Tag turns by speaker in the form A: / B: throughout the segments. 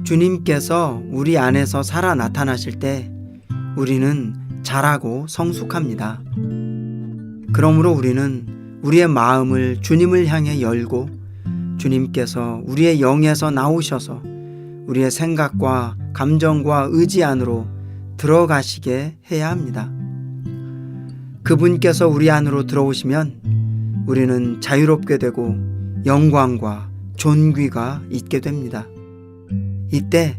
A: 주님께서 우리 안에서 살아 나타나실 때 우리는 자라고 성숙합니다. 그러므로 우리는 우리의 마음을 주님을 향해 열고 주님께서 우리의 영에서 나오셔서 우리의 생각과 감정과 의지 안으로 들어가시게 해야 합니다. 그분께서 우리 안으로 들어오시면 우리는 자유롭게 되고 영광과 존귀가 있게 됩니다. 이때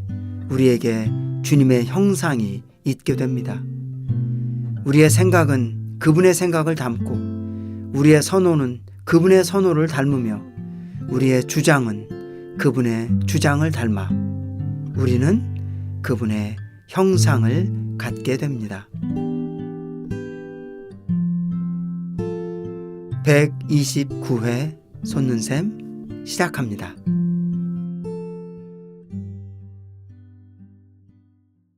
A: 우리에게 주님의 형상이 있게 됩니다. 우리의 생각은 그분의 생각을 닮고 우리의 선호는 그분의 선호를 닮으며 우리의 주장은 그분의 주장을 닮아 우리는 그분의 형상을 갖게 됩니다. 129회 솟는샘 시작합니다.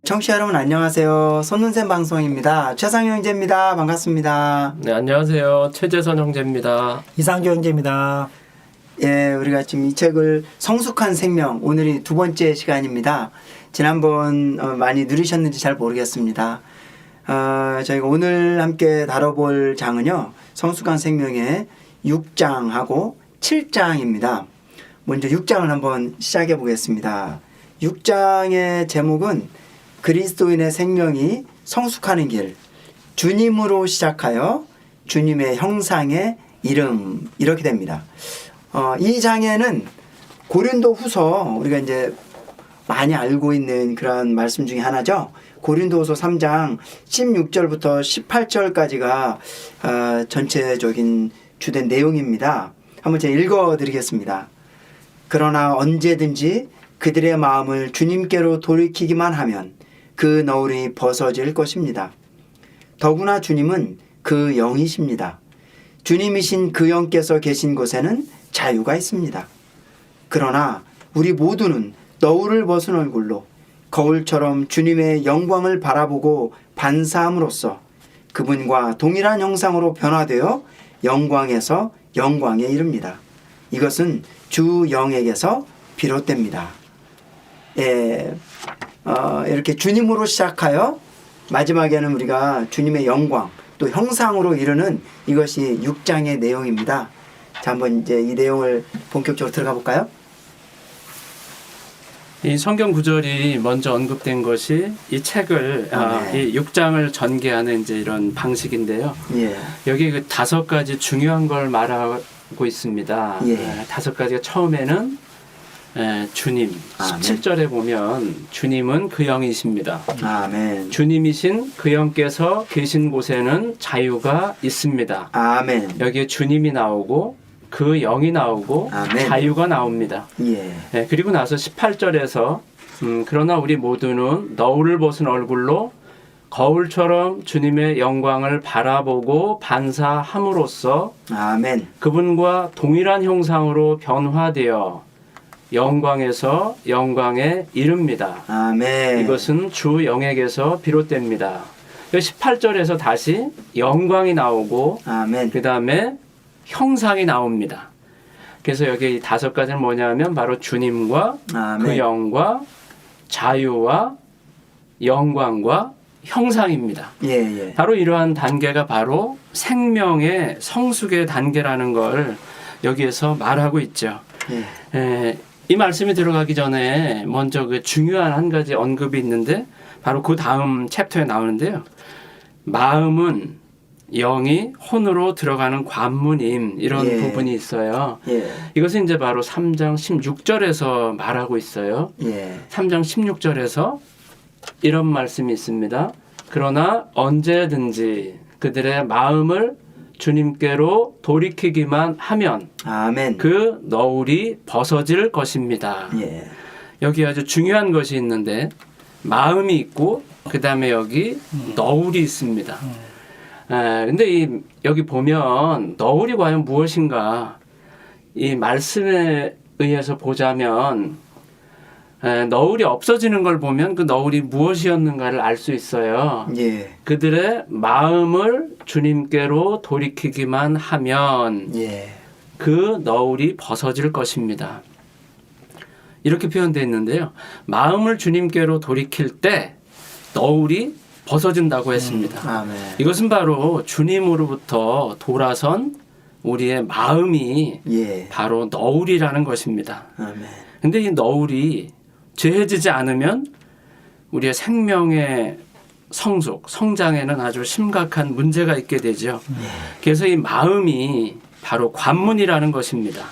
A: 청취자 여러분 안녕하세요. 솟는샘 방송입니다. 최상효 형제입니다. 반갑습니다.
B: 네, 안녕하세요. 최재선 형제입니다.
C: 이상조 형제입니다.
A: 예, 우리가 지금 이 책을 성숙한 생명, 오늘이 두 번째 시간입니다. 지난번 많이 들으셨는지 잘 모르겠습니다. 저희가 오늘 함께 다뤄볼 장은요, 성숙한 생명의 6장하고 7장입니다. 먼저 6장을 한번 시작해 보겠습니다. 6장의 제목은 그리스도인의 생명이 성숙하는 길, 주님으로 시작하여 주님의 형상의 이름, 이렇게 됩니다. 이 장에는 고린도 후서, 우리가 이제 많이 알고 있는 그런 말씀 중에 하나죠. 고린도후서 3장 16절부터 18절까지가 전체적인 주된 내용입니다. 한번 제가 읽어드리겠습니다. 그러나 언제든지 그들의 마음을 주님께로 돌이키기만 하면 그 너울이 벗어질 것입니다. 더구나 주님은 그 영이십니다. 주님이신 그 영께서 계신 곳에는 자유가 있습니다. 그러나 우리 모두는 너울을 벗은 얼굴로 거울처럼 주님의 영광을 바라보고 반사함으로써 그분과 동일한 형상으로 변화되어 영광에서 영광에 이릅니다. 이것은 주 영에게서 비롯됩니다. 이렇게 주님으로 시작하여 마지막에는 우리가 주님의 영광 또 형상으로 이르는 이것이 6장의 내용입니다. 자, 한번 이제 이 내용을 본격적으로 들어가 볼까요?
B: 이 성경 구절이 먼저 언급된 것이 이 책을 이 6장을 전개하는 이제 이런 방식인데요.
A: 예.
B: 여기 그 5가지 중요한 걸 말하고 있습니다.
A: 예.
B: 5가지가 처음에는 주님.
A: 아멘.
B: 17절에 보면 주님은 그 영이십니다.
A: 아멘.
B: 주님이신 그 영께서 계신 곳에는 자유가 있습니다.
A: 아멘.
B: 여기에 주님이 나오고 그 영이 나오고
A: 아멘.
B: 자유가 나옵니다.
A: 예.
B: 그리고 나서 18절에서 그러나 우리 모두는 너울을 벗은 얼굴로 거울처럼 주님의 영광을 바라보고 반사함으로써
A: 아멘.
B: 그분과 동일한 형상으로 변화되어 영광에서 영광에 이릅니다.
A: 아멘.
B: 이것은 주 영에게서 비롯됩니다. 18절에서 다시 영광이 나오고
A: 아멘.
B: 그 다음에 형상이 나옵니다. 그래서 여기 5가지는 뭐냐면 바로 주님과
A: 아멘.
B: 그 영과 자유와 영광과 형상입니다.
A: 예.
B: 바로 이러한 단계가 바로 생명의 성숙의 단계라는 걸 여기에서 말하고 있죠.
A: 예.
B: 이 말씀이 들어가기 전에 먼저 그 중요한 한 가지 언급이 있는데 바로 그 다음 챕터에 나오는데요. 마음은 영이 혼으로 들어가는 관문임, 이런
A: 예.
B: 부분이 있어요.
A: 예.
B: 이것은 이제 바로 3장 16절에서 말하고 있어요.
A: 예.
B: 3장 16절에서 이런 말씀이 있습니다. 그러나 언제든지 그들의 마음을 주님께로 돌이키기만 하면
A: 아멘.
B: 그 너울이 벗어질 것입니다.
A: 예.
B: 여기 아주 중요한 것이 있는데 마음이 있고 그 다음에 여기 너울이 있습니다. 근데 여기 보면 너울이 과연 무엇인가, 이 말씀에 의해서 보자면 너울이 없어지는 걸 보면 그 너울이 무엇이었는가를 알 수 있어요.
A: 예.
B: 그들의 마음을 주님께로 돌이키기만 하면
A: 예.
B: 그 너울이 벗어질 것입니다. 이렇게 표현되어 있는데요. 마음을 주님께로 돌이킬 때 너울이 벗어진다고 했습니다.
A: 아멘.
B: 이것은 바로 주님으로부터 돌아선 우리의 마음이
A: 예.
B: 바로 너울이라는 것입니다.
A: 아멘.
B: 근데 이 너울이 죄해지지 않으면 우리의 생명의 성숙, 성장에는 아주 심각한 문제가 있게 되죠. 그래서 이 마음이 바로 관문이라는 것입니다.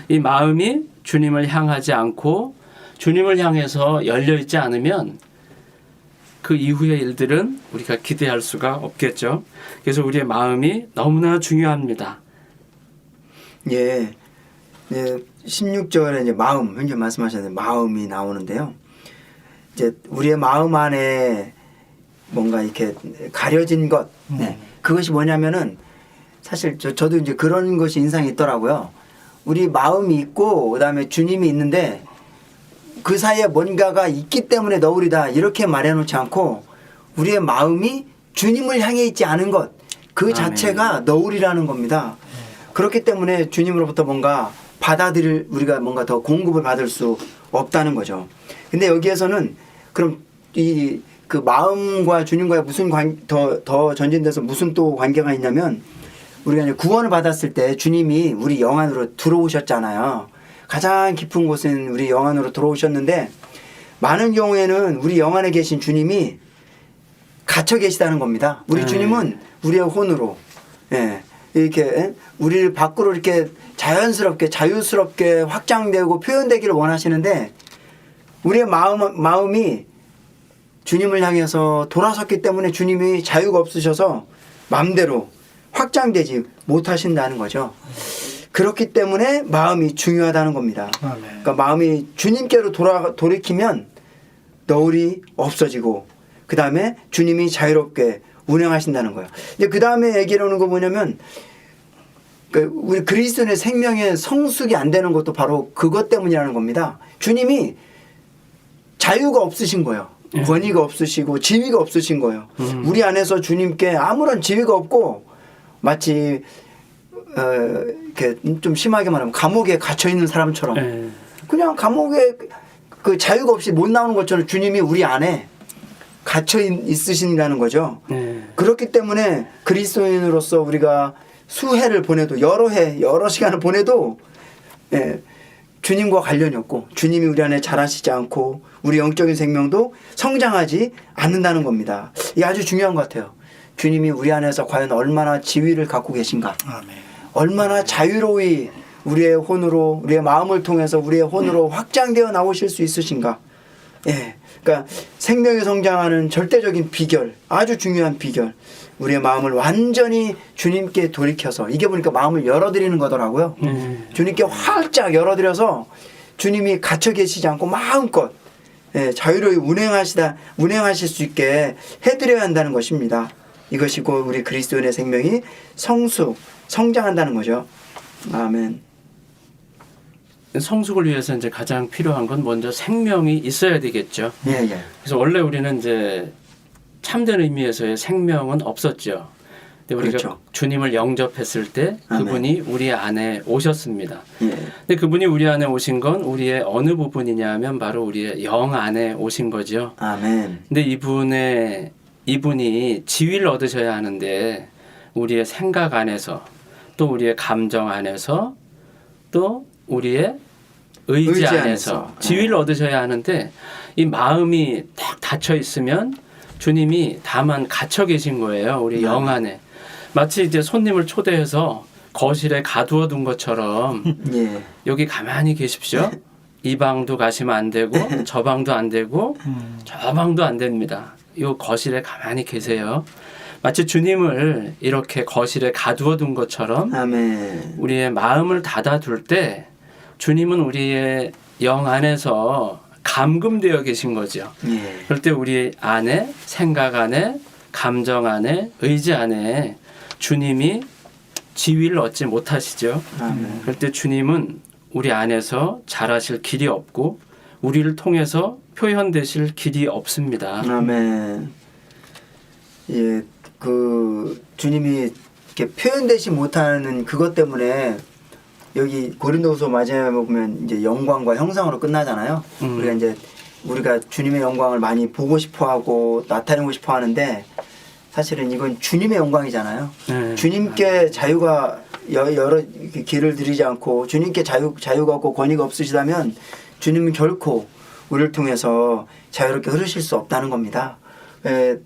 B: 이 마음이 주님을 향하지 않고 주님을 향해서 열려 있지 않으면 그 이후의 일들은 우리가 기대할 수가 없겠죠. 그래서 우리의 마음이 너무나 중요합니다.
A: 예. 예. 16절에 이제 마음, 현재 말씀하셨는데 마음이 나오는데요. 이제 우리의 마음 안에 뭔가 이렇게 가려진 것, 네. 그것이 뭐냐면은 사실 저도 이제 그런 것이 인상이 있더라고요. 우리 마음이 있고 그다음에 주님이 있는데 그 사이에 뭔가가 있기 때문에 너울이다 이렇게 말해놓지 않고 우리의 마음이 주님을 향해 있지 않은 것, 그 자체가 너울이라는 겁니다. 그렇기 때문에 주님으로부터 뭔가 받아들일 우리가 뭔가 더 공급을 받을 수 없다는 거죠. 근데 여기에서는 그럼 이 그 마음과 주님과의 무슨 더 전진돼서 무슨 또 관계가 있냐면 우리가 이제 구원을 받았을 때 주님이 우리 영 안으로 들어오셨잖아요. 가장 깊은 곳은 우리 영 안으로 들어오셨는데 많은 경우에는 우리 영 안에 계신 주님이 갇혀 계시다는 겁니다. 우리 주님은 우리의 혼으로 이렇게 우리를 밖으로 이렇게 자연스럽게 자유스럽게 확장되고 표현되기를 원하시는데 우리의 마음이 주님을 향해서 돌아섰기 때문에 주님이 자유가 없으셔서 마음대로 확장되지 못하신다는 거죠. 그렇기 때문에 마음이 중요하다는 겁니다. 그러니까 마음이 주님께로 돌이키면 너울이 없어지고 그 다음에 주님이 자유롭게 운행하신다는 거예요. 이제 그 다음에 얘기를 하는 거 뭐냐면 우리 그리스도인의 생명의 성숙이 안 되는 것도 바로 그것 때문이라는 겁니다. 주님이 자유가 없으신 거예요. 권위가 없으시고 지위가 없으신 거예요. 우리 안에서 주님께 아무런 지위가 없고 마치 이렇게 좀 심하게 말하면 감옥에 갇혀 있는 사람처럼 그냥 감옥에 그 자유가 없이 못 나오는 것처럼 주님이 우리 안에 갇혀 있으신다는 거죠. 그렇기 때문에 그리스도인으로서 우리가 수해를 보내도 여러 시간을 보내도 주님과 관련이 없고 주님이 우리 안에 자라시지 않고 우리 영적인 생명도 성장하지 않는다는 겁니다. 이게 아주 중요한 것 같아요. 주님이 우리 안에서 과연 얼마나 지위를 갖고 계신가,
C: 아멘.
A: 얼마나 자유로이 우리의 혼으로 우리의 마음을 통해서 우리의 혼으로 확장되어 나오실 수 있으신가. 그러니까 생명이 성장하는 절대적인 비결, 아주 중요한 비결, 우리의 마음을 완전히 주님께 돌이켜서 이게 보니까 마음을 열어드리는 거더라고요. 주님께 활짝 열어드려서 주님이 갇혀 계시지 않고 마음껏 자유로이 운행하실 수 있게 해드려야 한다는 것입니다. 이것이 곧 우리 그리스도인의 생명이 성장한다는 거죠. 아멘.
B: 성숙을 위해서 이제 가장 필요한 건 먼저 생명이 있어야 되겠죠. 그래서 원래 우리는 이제 참된 의미에서의 생명은 없었죠. 근데 우리가
A: 그렇죠.
B: 주님을 영접했을 때 그분이 우리 안에 오셨습니다. 근데 그분이 우리 안에 오신 건 우리의 어느 부분이냐면 바로 우리의 영 안에 오신 거죠.
A: 아멘.
B: 근데 이분이 지위를 얻으셔야 하는데 우리의 생각 안에서 또 우리의 감정 안에서 또 우리의 의지 안에서 지위를 얻으셔야 하는데 이 마음이 딱 닫혀 있으면 주님이 다만 갇혀 계신 거예요. 우리 영 안에. 마치 이제 손님을 초대해서 거실에 가두어 둔 것처럼 여기 가만히 계십시오. 이 방도 가시면 안 되고 저 방도 안 되고 저 방도 안 됩니다. 이 거실에 가만히 계세요. 마치 주님을 이렇게 거실에 가두어 둔 것처럼
A: 아멘.
B: 우리의 마음을 닫아둘 때 주님은 우리의 영 안에서 감금되어 계신 거죠. 그럴 때 우리 안에 생각 안에 감정 안에 의지 안에 주님이 지위를 얻지 못하시죠. 그럴 때 주님은 우리 안에서 자라실 길이 없고 우리를 통해서 표현되실 길이 없습니다.
A: 아멘. 그 주님이 이렇게 표현되지 못하는 그것 때문에 여기 고린도후서 마지막에 보면 이제 영광과 형상으로 끝나잖아요. 우리가 주님의 영광을 많이 보고 싶어하고 나타내고 싶어하는데 사실은 이건 주님의 영광이잖아요. 주님께 자유가 여러 길을 들이지 않고 주님께 자유가 없고 권위가 없으시다면 주님은 결코 우리를 통해서 자유롭게 흐르실 수 없다는 겁니다.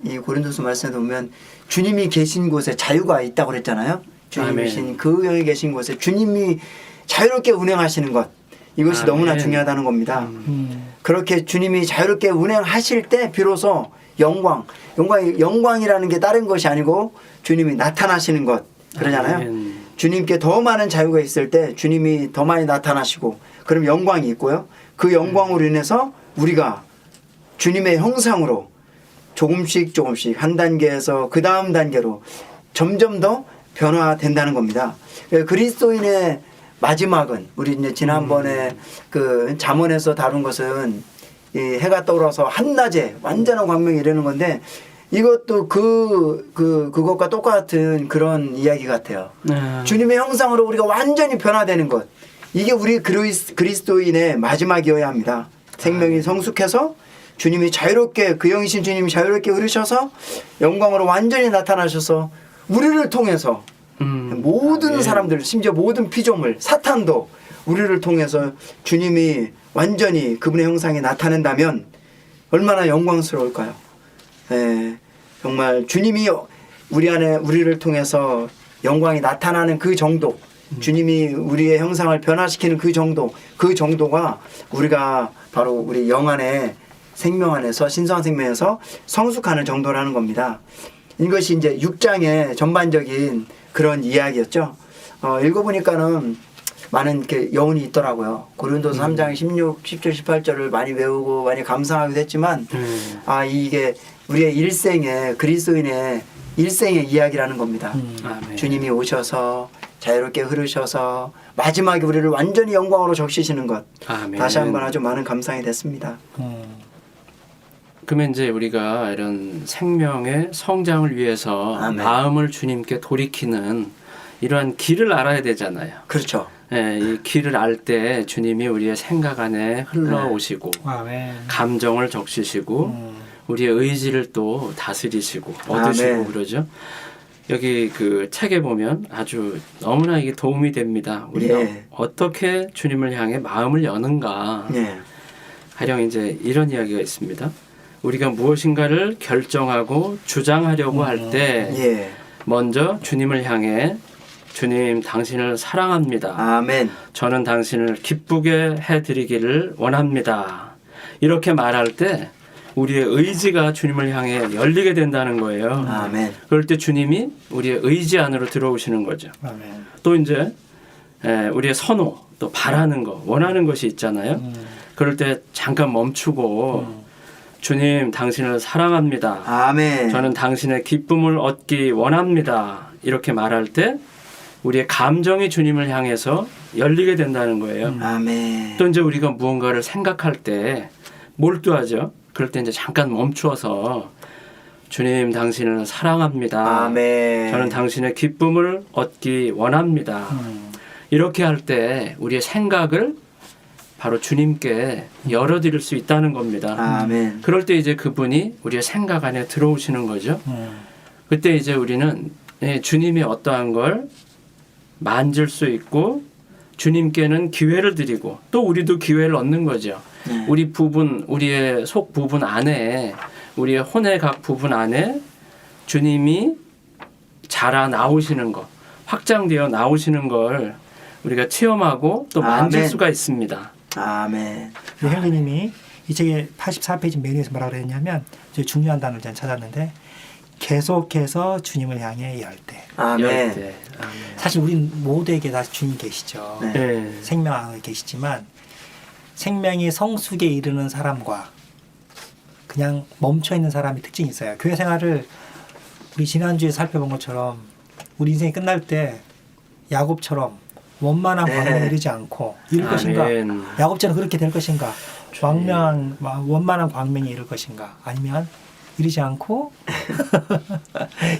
A: 이 고린도서 말씀에 보면 주님이 계신 곳에 자유가 있다고 그랬잖아요. 주님이신 그 영에 계신 곳에 주님이 자유롭게 운행하시는 것, 이것이
B: 아멘.
A: 너무나 중요하다는 겁니다. 그렇게 주님이 자유롭게 운행하실 때 비로소 영광이라는 게 다른 것이 아니고 주님이 나타나시는 것 그러잖아요.
B: 아멘.
A: 주님께 더 많은 자유가 있을 때 주님이 더 많이 나타나시고 그럼 영광이 있고요. 그 영광으로 인해서 우리가 주님의 형상으로 조금씩 한 단계에서 그 다음 단계로 점점 더 변화된다는 겁니다. 그리스도인의 마지막은 우리 이제 지난번에 그 잠언에서 다룬 것은 이 해가 떠오르서 한낮에 완전한 광명이 이르는 건데 이것도 그것과 똑같은 그런 이야기 같아요. 주님의 형상으로 우리가 완전히 변화되는 것. 이게 우리 그리스도인의 마지막이어야 합니다. 생명이 성숙해서 주님이 자유롭게 그 영이신 주님이 자유롭게 흐르셔서 영광으로 완전히 나타나셔서 우리를 통해서 모든 사람들 심지어 모든 피조물 사탄도 우리를 통해서 주님이 완전히 그분의 형상에 나타낸다면 얼마나 영광스러울까요? 정말 주님이 우리 안에 우리를 통해서 영광이 나타나는 그 정도 주님이 우리의 형상을 변화시키는 그 정도가 우리가 바로 우리 영 안에 생명 안에서 신성한 생명에서 성숙하는 정도라는 겁니다. 이것이 이제 6장의 전반적인 그런 이야기였죠. 읽어보니까는 많은 이렇게 여운이 있더라고요. 고린도서 3장 16, 17, 18절을 많이 외우고 많이 감상하기도 했지만 이게 우리의 일생의 그리스도인의 일생의 이야기라는 겁니다. 주님이 오셔서 자유롭게 흐르셔서 마지막에 우리를 완전히 영광으로 적시시는 것.
B: 아멘.
A: 다시 한번 아주 많은 감상이 됐습니다.
B: 그러면 이제 우리가 이런 생명의 성장을 위해서
A: 아멘.
B: 마음을 주님께 돌이키는 이러한 길을 알아야 되잖아요.
A: 그렇죠.
B: 이 길을 알 때 주님이 우리의 생각 안에 흘러오시고 감정을 적시시고 우리의 의지를 또 다스리시고 얻으시고
A: 아멘.
B: 그러죠. 여기 그 책에 보면 아주 너무나 이게 도움이 됩니다. 우리가 어떻게 주님을 향해 마음을 여는가. 가령 이제 이런 이야기가 있습니다. 우리가 무엇인가를 결정하고 주장하려고 할 때 먼저 주님을 향해 주님 당신을 사랑합니다.
A: 아멘.
B: 저는 당신을 기쁘게 해드리기를 원합니다. 이렇게 말할 때 우리의 의지가 주님을 향해 열리게 된다는 거예요.
A: 아멘.
B: 그럴 때 주님이 우리의 의지 안으로 들어오시는 거죠.
C: 아멘.
B: 또 이제 우리의 선호, 또 바라는 거, 원하는 것이 있잖아요. 그럴 때 잠깐 멈추고 주님 당신을 사랑합니다.
A: 아멘.
B: 저는 당신의 기쁨을 얻기 원합니다. 이렇게 말할 때 우리의 감정이 주님을 향해서 열리게 된다는 거예요.
A: 아멘.
B: 또 이제 우리가 무언가를 생각할 때 몰두하죠. 그럴 때 이제 잠깐 멈추어서 주님 당신을 사랑합니다.
A: 아멘.
B: 저는 당신의 기쁨을 얻기 원합니다. 이렇게 할 때 우리의 생각을 바로 주님께 열어드릴 수 있다는 겁니다.
A: 아멘.
B: 그럴 때 이제 그분이 우리의 생각 안에 들어오시는 거죠. 그때 이제 우리는 주님이 어떠한 걸 만질 수 있고 주님께는 기회를 드리고 또 우리도 기회를 얻는 거죠. 우리 부분, 우리의 속 부분 안에 우리의 혼의 각 부분 안에 주님이 자라 나오시는 것, 확장되어 나오시는 걸 우리가 체험하고 또 만질
A: 아멘.
B: 수가 있습니다.
A: 아멘.
C: 헬리님이 이 책의 84페이지 메뉴에서 뭐라고 그랬냐면 중요한 단어를 제가 찾았는데 계속해서 주님을 향해 열 때.
A: 아멘.
B: 열 때.
C: 사실 우린 모두에게 다 주님 계시죠.
B: 네.
C: 생명 안에 계시지만 생명이 성숙에 이르는 사람과 그냥 멈춰 있는 사람이 특징이 있어요. 교회 생활을 우리 지난주에 살펴본 것처럼 우리 인생이 끝날 때 야곱처럼 원만한 광명에 이르지 않고 이룰 것인가? 야곱처럼 그렇게 될 것인가? 원만한 광명에 이룰 것인가? 아니면 이르지 않고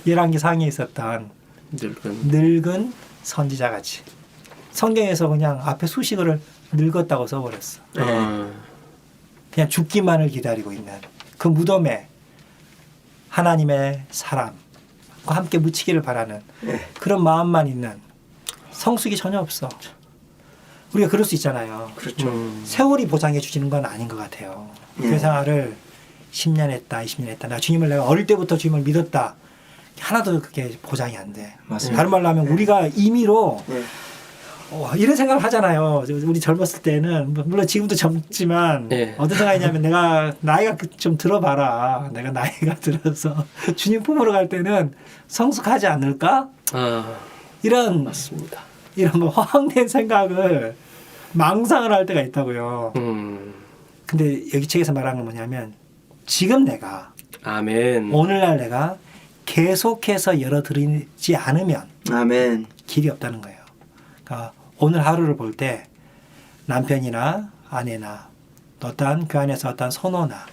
C: 열왕기 상에 있었던 늙은 선지자같이 성경에서 그냥 앞에 수식어를 늙었다고 써버렸어.
B: 어.
C: 그냥 죽기만을 기다리고 있는 그 무덤에 하나님의 사람과 함께 묻히기를 바라는
A: 네.
C: 그런 마음만 있는 성숙이 전혀 없어. 우리가 그럴 수 있잖아요.
A: 그렇죠.
C: 세월이 보장해 주시는 건 아닌 것 같아요.
A: 예.
C: 그 생활을 10년 했다, 20년 했다. 나 주님을 내가 어릴 때부터 주님을 믿었다. 하나도 그게 보장이 안 돼.
A: 맞습니다.
C: 다른 말로 하면 우리가 임의로
A: 예.
C: 이런 생각을 하잖아요. 우리 젊었을 때는 물론 지금도 젊지만
B: 네.
C: 어떤 생각이냐면 내가 나이가 좀 들어봐라. 내가 나이가 들어서 주님 품으러 갈 때는 성숙하지 않을까?
B: 아,
C: 이런
B: 맞습니다.
C: 뭐 허황된 생각을 망상을 할 때가 있다고요. 근데 여기 책에서 말하는 건 뭐냐면 지금 내가
B: 아멘.
C: 오늘날 내가 계속해서 열어드리지 않으면
A: 아멘.
C: 길이 없다는 거예요. 그러니까 오늘 하루를 볼 때 남편이나 아내나 어떤 그 안에서 어떤 선호나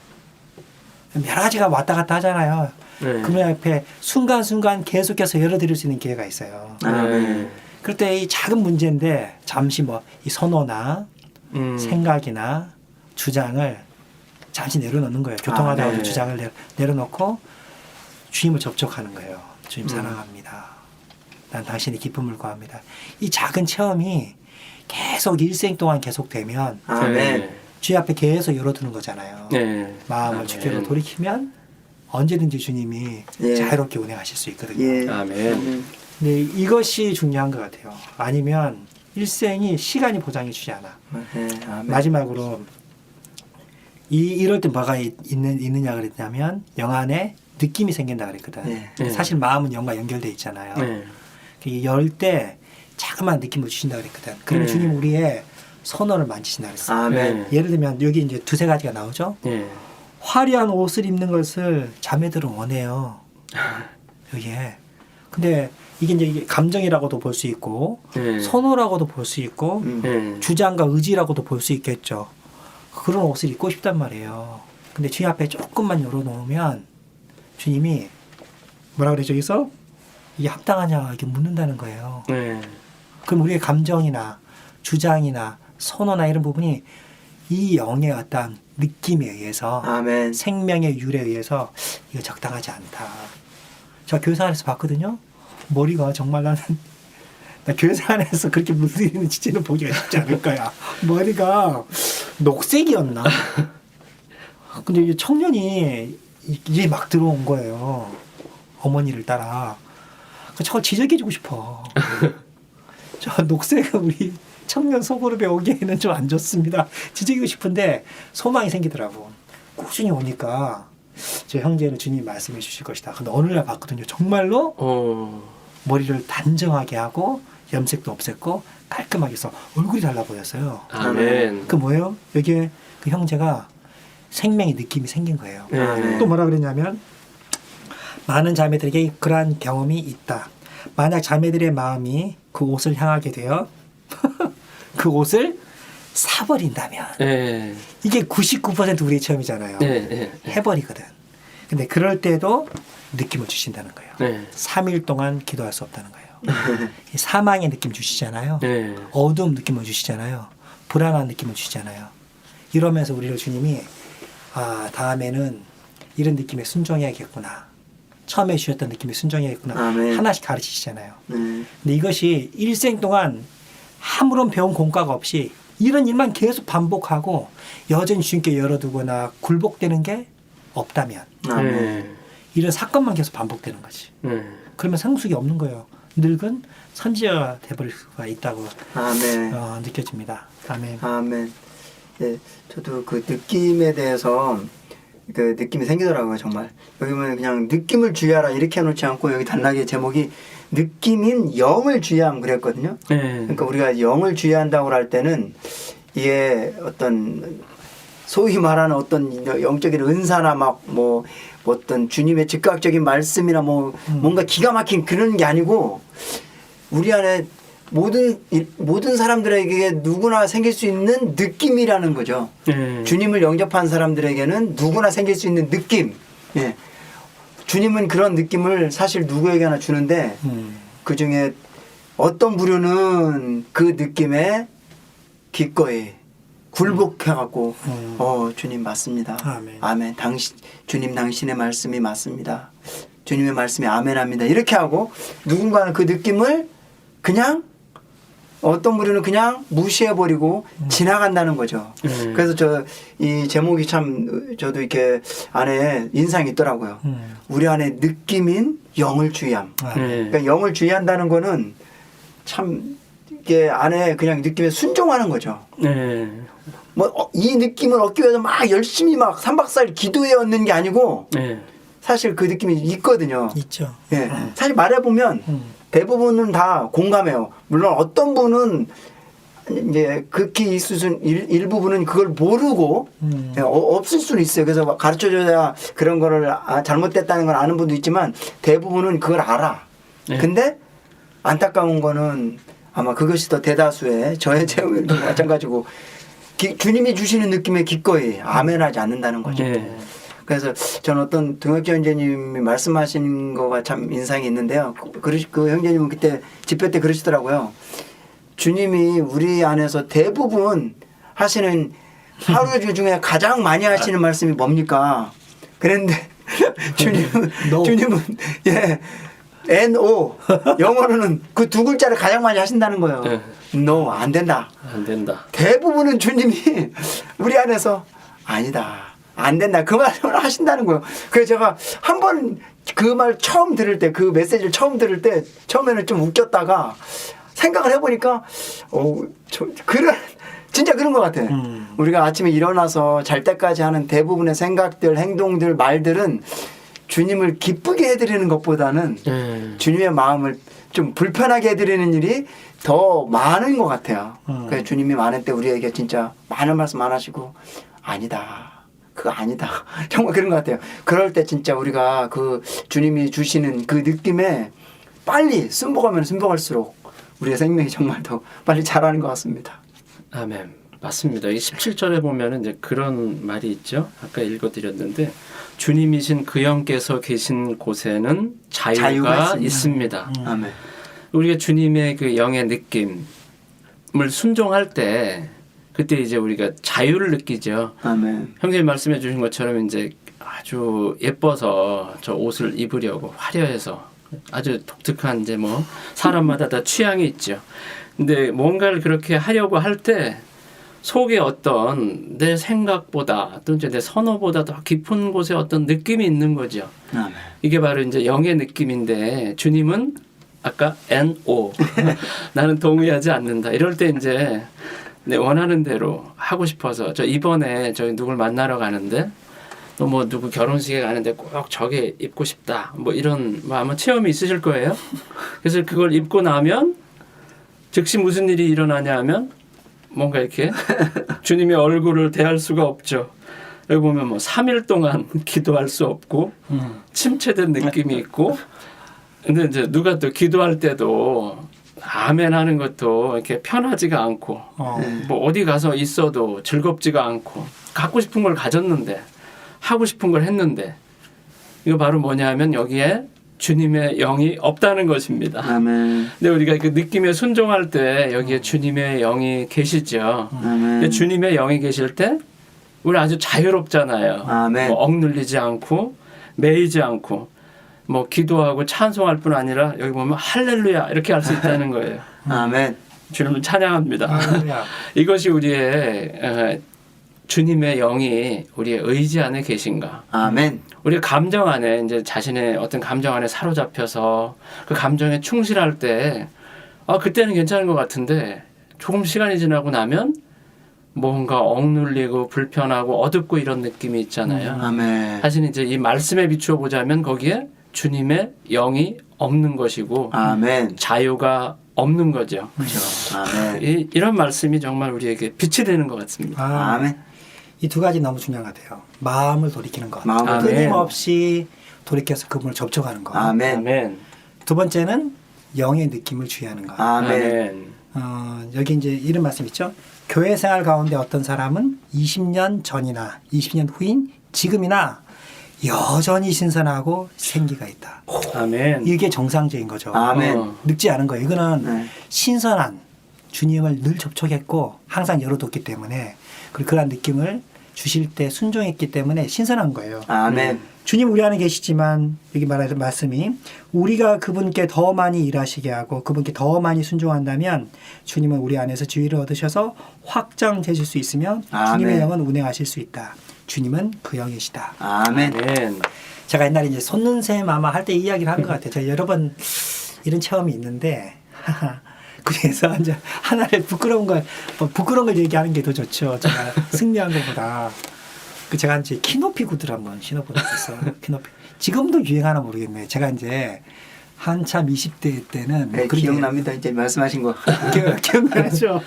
C: 여러 가지가 왔다 갔다 하잖아요.
B: 네.
C: 그분 앞에 순간순간 계속해서 열어드릴 수 있는 기회가 있어요.
A: 아멘.
C: 그럴 때 이 작은 문제인데 잠시 뭐 이 선호나 생각이나 주장을 잠시 내려놓는 거예요. 교통하다가
B: 네.
C: 주장을 내려놓고 주님을 접촉하는 거예요. 주님 사랑합니다. 난 당신의 기쁨을 구합니다. 이 작은 체험이 계속 일생 동안 계속되면
A: 아멘.
C: 주님 앞에 계속 열어두는 거잖아요.
B: 네.
C: 마음을
B: 아멘.
C: 주께로 돌이키면 언제든지 주님이
A: 예.
C: 자유롭게 운행하실 수 있거든요.
A: 예.
B: 아멘.
C: 근데 이것이 중요한 것 같아요. 아니면 일생이 시간이 보장해 주지 않아.
A: 예. 아멘.
C: 마지막으로 이럴 때 뭐가 있느냐 그랬냐면 영 안에 느낌이 생긴다 그랬거든.
A: 네.
B: 네.
C: 사실 마음은 영과 연결돼 있잖아요.
B: 네.
C: 열 때 자그마한 느낌을 주신다 그랬거든. 그러면
B: 네.
C: 주님 우리의 선언을 만지신다 그랬어.
A: 아멘.
C: 예를 들면 여기 이제 두세 가지가 나오죠.
B: 네.
C: 화려한 옷을 입는 것을 자매들은 원해요. 여기에. 근데 이게 감정이라고도 볼 수 있고
B: 네.
C: 선호라고도 볼 수 있고
B: 네.
C: 주장과 의지라고도 볼 수 있겠죠. 그런 옷을 입고 싶단 말이에요. 근데 주님 앞에 조금만 열어놓으면 주님이 뭐라 그래 저기서 이게 합당하냐 이렇게 묻는다는 거예요.
B: 네.
C: 그럼 우리의 감정이나 주장이나 선호나 이런 부분이 이 영의 어떤 느낌에 의해서
A: 아멘.
C: 생명의 율에 의해서 이거 적당하지 않다. 제가 교회생 안에서 봤거든요. 머리가 정말 나 교회생 안에서 그렇게 물들이는 지체는 보기가 쉽지 않을 거야. 머리가 녹색이었나? 근데 이제 청년이 이제 막 들어온 거예요. 어머니를 따라. 저걸 지적해주고 싶어. 저 녹색은 우리 청년 소그룹에 오기에는 좀 안 좋습니다. 지적이고 싶은데 소망이 생기더라고. 꾸준히 오니까 저 형제는 주님 말씀해 주실 것이다. 근데 어느 날 봤거든요. 정말로 머리를 단정하게 하고 염색도 없앴고 깔끔하게 해서 얼굴이 달라 보였어요.
B: 아멘.
C: 그 뭐예요? 여기에 그 형제가 생명의 느낌이 생긴 거예요.
B: 네.
C: 또 뭐라 그랬냐면 많은 자매들에게 그러한 경험이 있다. 만약 자매들의 마음이 그 옷을 향하게 되어 그 옷을 사버린다면
B: 네.
C: 이게 99% 우리의 체험이잖아요.
B: 네. 네.
C: 해버리거든. 근데 그럴 때도 느낌을 주신다는 거예요.
B: 네.
C: 3일 동안 기도할 수 없다는 거예요. 이 사망의 느낌 주시잖아요.
B: 네.
C: 어두움 느낌을 주시잖아요. 불안한 느낌을 주시잖아요. 이러면서 우리를 주님이 다음에는 이런 느낌에 순종해야겠구나. 처음에 주셨던 느낌에 순종해야겠구나.
A: 아멘.
C: 하나씩 가르치시잖아요.
A: 네.
C: 근데 이것이 일생 동안 아무런 배운 공과가 없이 이런 일만 계속 반복하고 여전히 주님께 열어두거나 굴복되는 게 없다면
A: 아멘.
C: 이런 사건만 계속 반복되는 거지.
B: 네.
C: 그러면 성숙이 없는 거예요. 늙은 선지자가 돼버릴 수가 있다고
A: 아멘.
C: 느껴집니다. 아멘.
A: 아멘. 예, 저도 그 느낌에 대해서 그 느낌이 생기더라고요, 정말. 여기 보면 그냥 느낌을 주의하라 이렇게 해놓지 않고 여기 단락의 제목이 느낌인 영을 주의함 그랬거든요.
B: 네.
A: 그러니까 우리가 영을 주의한다고 할 때는 이게 어떤 소위 말하는 어떤 영적인 은사나 막 뭐 어떤 주님의 즉각적인 말씀이나 뭐 뭔가 기가 막힌 그런 게 아니고 우리 안에 모든 사람들에게 누구나 생길 수 있는 느낌이라는 거죠. 주님을 영접한 사람들에게는 누구나 생길 수 있는 느낌. 예. 주님은 그런 느낌을 사실 누구에게나 주는데 그 중에 어떤 부류는 그 느낌에 기꺼이 굴복해갖고 주님 맞습니다.
C: 아멘.
A: 주님 당신의 말씀이 맞습니다. 주님의 말씀이 아멘합니다. 이렇게 하고 누군가는 그 느낌을 그냥 어떤 부류는 그냥 무시해버리고 지나간다는 거죠. 그래서 이 제목이 참 저도 이렇게 안에 인상이 있더라고요. 우리 안에 느낌인 영을 주의함. 그러니까 영을 주의한다는 거는 참 이게 안에 그냥 느낌에 순종하는 거죠. 뭐 이 느낌을 얻기 위해서 막 열심히 막 3박 4일 기도해 얻는 게 아니고 사실 그 느낌이 있거든요.
C: 있죠.
A: 예. 사실 말해보면 대부분은 다 공감해요. 물론 어떤 분은 이제 극히 일부분은 그걸 모르고 없을 수는 있어요. 그래서 가르쳐줘야 그런 거를 잘못됐다는 걸 아는 분도 있지만 대부분은 그걸 알아. 근데 안타까운 거는 아마 그것이 더 대다수의 저의 체험도 마찬가지고 주님이 주시는 느낌에 기꺼이 아멘하지 않는다는 거죠. 그래서 저는 어떤 동혁재 형제님이 말씀하신 거가 참 인상이 있는데요. 그 형제님은 그때 집회 때 그러시더라고요. 주님이 우리 안에서 대부분 하시는 하루 중에 가장 많이 하시는 말씀이 뭡니까? 그런데 주님은 예. NO 영어로는 그 두 글자를 가장 많이 하신다는 거예요. No 안 된다.
B: 안 된다.
A: 대부분은 주님이 우리 안에서 아니다. 안 된다. 그 말을 하신다는 거예요. 그래서 제가 한 번 그 말 처음 들을 때 그 메시지를 처음 들을 때 처음에는 좀 웃겼다가 생각을 해보니까 진짜 그런 것 같아. 우리가 아침에 일어나서 잘 때까지 하는 대부분의 생각들, 행동들, 말들은 주님을 기쁘게 해드리는 것보다는 주님의 마음을 좀 불편하게 해드리는 일이 더 많은 것 같아요. 그래서 주님이 많을 때 우리에게 진짜 많은 말씀 안 하시고 아니다. 그거 아니다. 정말 그런 것 같아요. 그럴 때 진짜 우리가 그 주님이 주시는 그 느낌에 빨리 순복하면 순복할수록 우리의 생명이 정말 더 빨리 자라는 것 같습니다.
B: 아멘. 맞습니다. 이 17절에 보면은 이제 그런 말이 있죠. 아까 읽어드렸는데 주님이신 그 영께서 계신 곳에는 자유가 있습니다.
A: 아멘.
B: 우리가 주님의 그 영의 느낌을 순종할 때 그때 이제 우리가 자유를 느끼죠.
A: 아멘.
B: 형제님 말씀해 주신 것처럼 이제 아주 예뻐서 저 옷을 입으려고 화려해서 아주 독특한 이제 뭐 사람마다 다 취향이 있죠. 근데 뭔가를 그렇게 하려고 할 때 속에 어떤 내 생각보다 또 이제 내 선호보다 더 깊은 곳에 어떤 느낌이 있는 거죠.
A: 아멘.
B: 이게 바로 이제 영의 느낌인데 주님은 아까 NO 나는 동의하지 않는다. 이럴 때 이제 내 원하는 대로 하고 싶어서 저 이번에 저희 누굴 만나러 가는데 또 뭐 누구 결혼식에 가는데 꼭 저게 입고 싶다. 뭐 이런 뭐 아마 체험이 있으실 거예요. 그래서 그걸 입고 나면 즉시 무슨 일이 일어나냐 하면 뭔가 이렇게 주님의 얼굴을 대할 수가 없죠. 여기 보면 뭐 3일 동안 기도할 수 없고 침체된 느낌이 있고 근데 이제 누가 또 기도할 때도 아멘 하는 것도 이렇게 편하지가 않고 뭐 어디 가서 있어도 즐겁지가 않고 갖고 싶은 걸 가졌는데 하고 싶은 걸 했는데 이거 바로 뭐냐 하면 여기에 주님의 영이 없다는 것입니다.
A: 아멘.
B: 근데 우리가 그 느낌에 순종할 때 여기에 주님의 영이 계시죠. 근데 주님의 영이 계실 때 우리 아주 자유롭잖아요.
A: 아멘.
B: 뭐 억눌리지 않고 매이지 않고 뭐 기도하고 찬송할 뿐 아니라 여기 보면 할렐루야 이렇게 할 수 있다는 거예요.
A: 아멘.
B: 주님을 찬양합니다. 이것이 우리의 주님의 영이 우리의 의지 안에 계신가.
A: 아멘.
B: 우리 감정 안에 이제 자신의 어떤 감정 안에 사로잡혀서 그 감정에 충실할 때 그때는 괜찮은 것 같은데 조금 시간이 지나고 나면 뭔가 억눌리고 불편하고 어둡고 이런 느낌이 있잖아요.
A: 아멘.
B: 사실 이제 이 말씀에 비추어 보자면 거기에 주님의 영이 없는 것이고
A: 아멘.
B: 자유가 없는 거죠.
A: 그렇죠. 아멘.
B: 이런 말씀이 정말 우리에게 빛이 되는 것 같습니다.
A: 아멘.
C: 이 두 가지 너무 중요한 것 같아요. 마음을 돌이키는 것.
A: 마음을
B: 아멘.
C: 끊임없이 돌이켜서 그분을 접촉하는 것.
A: 아멘.
B: 아멘.
C: 두 번째는 영의 느낌을 주의하는 것.
A: 아멘.
C: 여기 이제 이런 말씀 있죠. 교회 생활 가운데 어떤 사람은 20년 전이나 20년 후인 지금이나 여전히 신선하고 생기가 있다.
B: 아멘.
C: 이게 정상적인 거죠.
A: 아멘.
C: 늙지 않은 거예요. 이거는
A: 네.
C: 신선한 주님을 늘 접촉했고 항상 열어뒀기 때문에 그리고 그런 느낌을 주실 때 순종했기 때문에 신선한 거예요.
A: 아멘.
C: 주님 우리 안에 계시지만 여기 말하는 말씀이 우리가 그분께 더 많이 일하시게 하고 그분께 더 많이 순종한다면 주님은 우리 안에서 지위를 얻으셔서 확장되실 수 있으면
A: 아멘.
C: 주님의 영은 운행하실 수 있다. 주님은 그 영이시다.
A: 아멘.
B: 아멘.
C: 제가 옛날에 이제 손눈샘 아마 할 때 이야기를 한 것 같아요. 제가 여러 번 이런 체험이 있는데 그래서 이제 하나를 부끄러운 걸 얘기하는 게 더 좋죠. 제가 승리한 것보다. 그 제가 이제 키높이 구두를 한번 신어보았어요. 키높이. 지금도 유행하나 모르겠네요. 제가 이제 한참 20대 때는
A: 네, 기억납니다. 이제 말씀하신 거.
C: 기억나죠.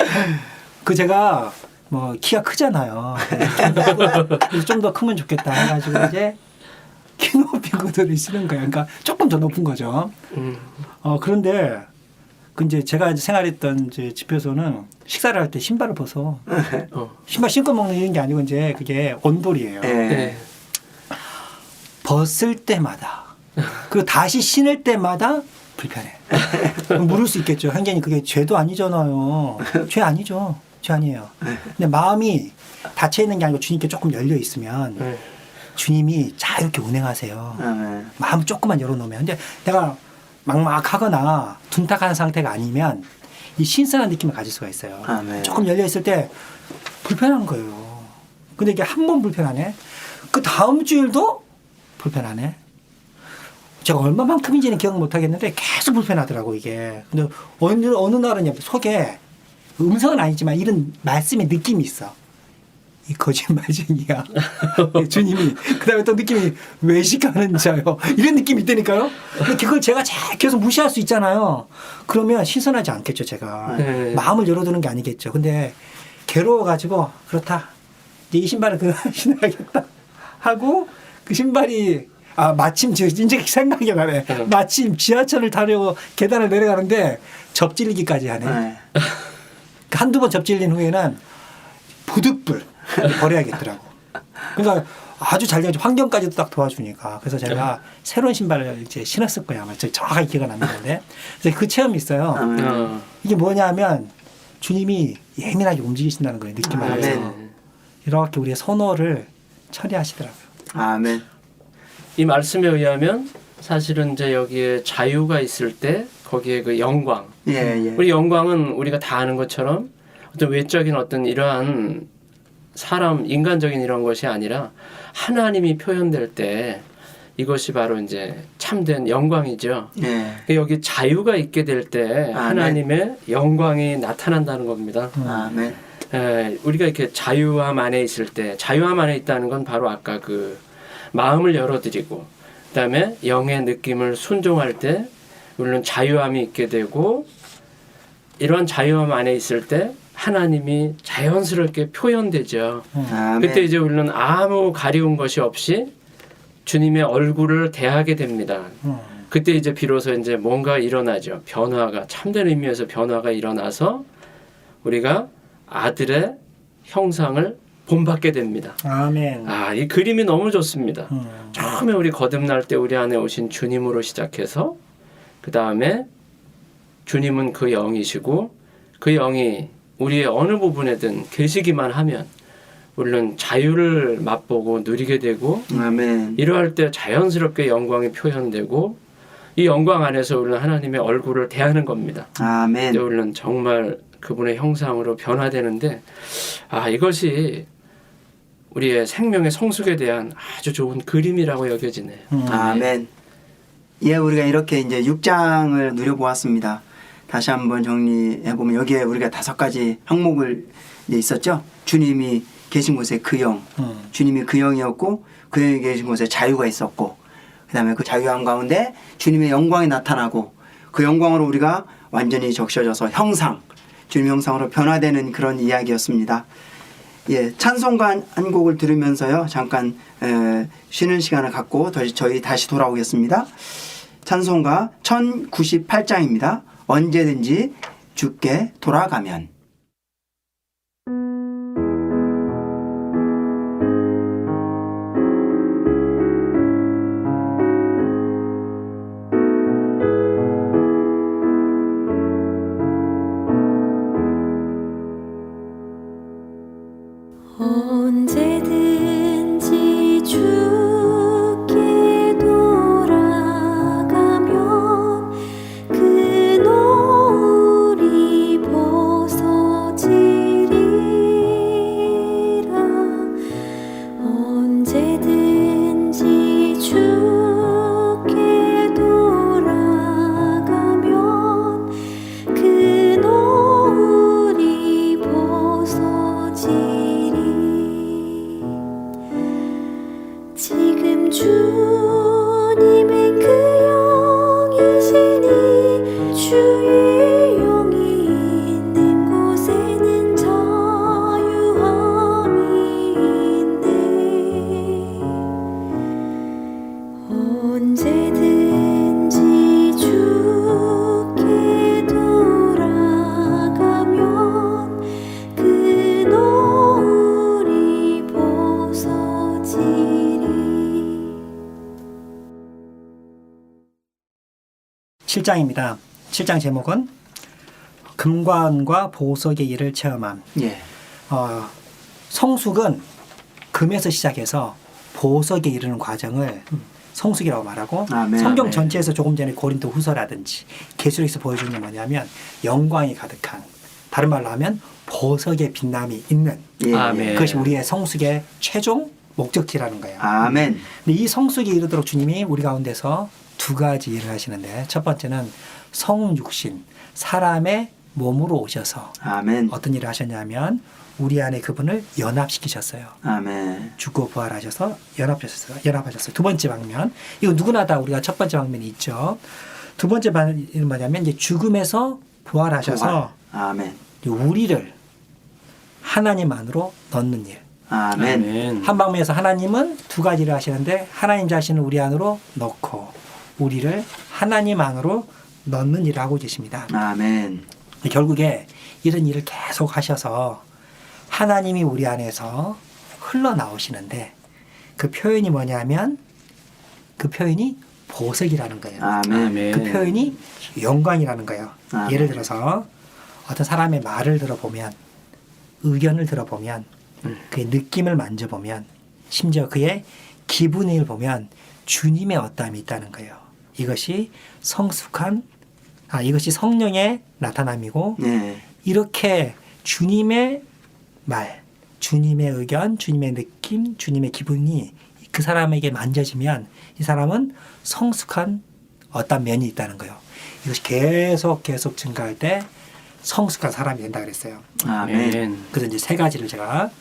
C: 그 제가 뭐 키가 크잖아요. 좀 더 크면 좋겠다 해가지고 이제 키높이 구두를 신은 거예요. 그러니까 조금 더 높은 거죠. 그런데 그 이제 제가 이제 생활했던 이제 집에서는 식사를 할 때 신발을 벗어. 신발 신고 먹는 이런 게 아니고 이제 그게 온돌이에요.
A: 네.
B: 네.
C: 벗을 때마다 그리고 다시 신을 때마다 불편해. 물을 수 있겠죠. 형제님 그게 죄도 아니잖아요. 죄 아니죠. 죄 아니에요. 근데 마음이 닫혀 있는 게 아니고 주님께 조금 열려 있으면
B: 네.
C: 주님이 자유롭게 운행하세요.
A: 아멘.
C: 마음 조금만 열어놓으면. 근데 내가 막막하거나 둔탁한 상태가 아니면 이 신선한 느낌을 가질 수가 있어요.
A: 아멘.
C: 조금 열려 있을 때 불편한 거예요. 근데 이게 한 번 불편하네. 그 다음 주일도 불편하네. 제가 얼마만큼인지는 기억 못 하겠는데 계속 불편하더라고 이게. 근데 어느 날은 속에 음성은 아니지만 이런 말씀의 느낌이 있어. 이 거짓말쟁이야. 주님이. 그 다음에 또 느낌이 외식하는 자요. 이런 느낌이 있다니까요. 근데 그걸 제가 계속 무시할 수 있잖아요. 그러면 신선하지 않겠죠, 제가.
B: 네.
C: 마음을 열어두는 게 아니겠죠. 근데 괴로워가지고, 그렇다. 이제 이 신발을 그냥 신어야겠다. 하고, 그 신발이, 마침, 이제 생각이 나네. 마침 지하철을 타려고 계단을 내려가는데 접질리기까지 하네.
A: 네.
C: 한두 번 접질린 후에는 부득불 버려야겠더라고. 그러니까 아주 잘 되죠. 환경까지도 딱 도와주니까. 그래서 제가 새로운 신발을 이제 신었을 거예요. 아마 정확하게 기억은 안 나는데. 그래서 그 체험이 있어요.
A: 아멘.
C: 이게 뭐냐면 주님이 예민하게 움직이신다는 거예요. 느낌
A: 아멘.
C: 안에서. 이렇게 우리의 선호를 처리하시더라고요.
A: 아멘.
B: 이 말씀에 의하면 사실은 이제 여기에 자유가 있을 때 거기에 그 영광.
A: 예, 예.
B: 우리 영광은 우리가 다 아는 것처럼 어떤 외적인 어떤 이러한 사람 인간적인 이런 것이 아니라 하나님이 표현될 때 이것이 바로 이제 참된 영광이죠.
A: 예.
B: 여기 자유가 있게 될 때 하나님의 영광이 나타난다는 겁니다.
A: 아멘.
B: 우리가 이렇게 자유함 안에 있을 때 자유함 안에 있다는 건 바로 아까 그 마음을 열어드리고 그다음에 영의 느낌을 순종할 때 물론 자유함이 있게 되고 이런 자유함 안에 있을 때 하나님이 자연스럽게 표현되죠.
A: 아멘.
B: 그때 이제 우리는 아무 가리운 것이 없이 주님의 얼굴을 대하게 됩니다. 그때 이제 비로소 이제 뭔가 일어나죠. 변화가 참된 의미에서 변화가 일어나서 우리가 아들의 형상을 본받게 됩니다.
C: 아멘.
B: 이 그림이 너무 좋습니다. 처음에 우리 거듭날 때 우리 안에 오신 주님으로 시작해서 그 다음에 주님은 그 영이시고 그 영이 우리의 어느 부분에든 계시기만 하면 물론 자유를 맛보고 누리게 되고
A: 아멘.
B: 이러할 때 자연스럽게 영광이 표현되고 이 영광 안에서 우리는 하나님의 얼굴을 대하는 겁니다.
A: 아멘.
B: 그때 우리는 정말 그분의 형상으로 변화되는데 이것이 우리의 생명의 성숙에 대한 아주 좋은 그림이라고 여겨지네요.
A: 아멘. 예, 우리가 이렇게 이제 6장을 누려보았습니다. 다시 한번 정리해보면 여기에 우리가 5가지 항목을 이제 있었죠. 주님이 계신 곳에 그 영, 주님이 그 영이었고 그 영이 계신 곳에 자유가 있었고 그 다음에 그 자유함 가운데 주님의 영광이 나타나고 그 영광으로 우리가 완전히 적셔져서 형상, 주님의 형상으로 변화되는 그런 이야기였습니다. 예, 찬송가 한 곡을 들으면서요 잠깐 쉬는 시간을 갖고 저희 다시 돌아오겠습니다. 찬송가 1098장입니다. 언제든지 주께 돌아가면.
D: 언제든지 주께 돌아가면 그 노을이 벗어지리라. 언제든지 주께 돌아가면 그 노을이 벗어지리. 지금 주님은 그 영이시니 주의 영이 있는 곳에는 자유함이 있네. 언제든지 주께 돌아가면 그 노을이 벗어지리.
C: 7장입니다. 7장 제목은 금과 은과 보석의 일을 체험함.
A: 예.
C: 성숙은 금에서 시작해서 보석에 이르는 과정을 성숙이라고 말하고
A: 아멘.
C: 성경
A: 아멘.
C: 전체에서 조금 전에 고린도 후서라든지 계시록에서 보여주는 게 뭐냐면 영광이 가득한, 다른 말로 하면 보석의 빛남이 있는
A: 예.
B: 아멘.
C: 그것이 우리의 성숙의 최종 목적지라는 거예요.
A: 아멘.
C: 근데 이 성숙에 이르도록 주님이 우리 가운데서 두 가지 일을 하시는데, 첫 번째는 성육신, 사람의 몸으로 오셔서
A: 아멘.
C: 어떤 일을 하셨냐면 우리 안에 그분을 연합시키셨어요.
A: 아멘.
C: 죽고 부활하셔서 연합하셨어요. 두 번째 방면, 이거 누구나 다 우리가 첫 번째 방면이 있죠. 두 번째 방면은 뭐냐면 이제 죽음에서 부활하셔서
A: 아멘.
C: 우리를 하나님 안으로 넣는 일.
A: 아멘.
B: 아멘.
C: 한 방면에서 하나님은 두 가지를 하시는데, 하나님 자신을 우리 안으로 넣고 우리를 하나님 안으로 넣는 일을 하고 계십니다.
A: 아멘.
C: 결국에 이런 일을 계속 하셔서 하나님이 우리 안에서 흘러나오시는데, 그 표현이 뭐냐면 그 표현이 보석이라는 거예요.
A: 아멘.
B: 아멘.
C: 그 표현이 영광이라는 거예요.
A: 아멘.
C: 예를 들어서 어떤 사람의 말을 들어보면, 의견을 들어보면, 그의 느낌을 만져보면, 심지어 그의 기분을 보면 주님의 어떠함이 있다는 거예요. 이것이 이것이 성령의 나타남이고,
A: 네.
C: 이렇게 주님의 말, 주님의 의견, 주님의 느낌, 주님의 기분이 그 사람에게 만져지면 이 사람은 성숙한 어떤 면이 있다는 거예요. 이것이 계속 증가할 때 성숙한 사람이 된다 그랬어요.
A: 아멘.
C: 그래서 이제 세 가지를 제가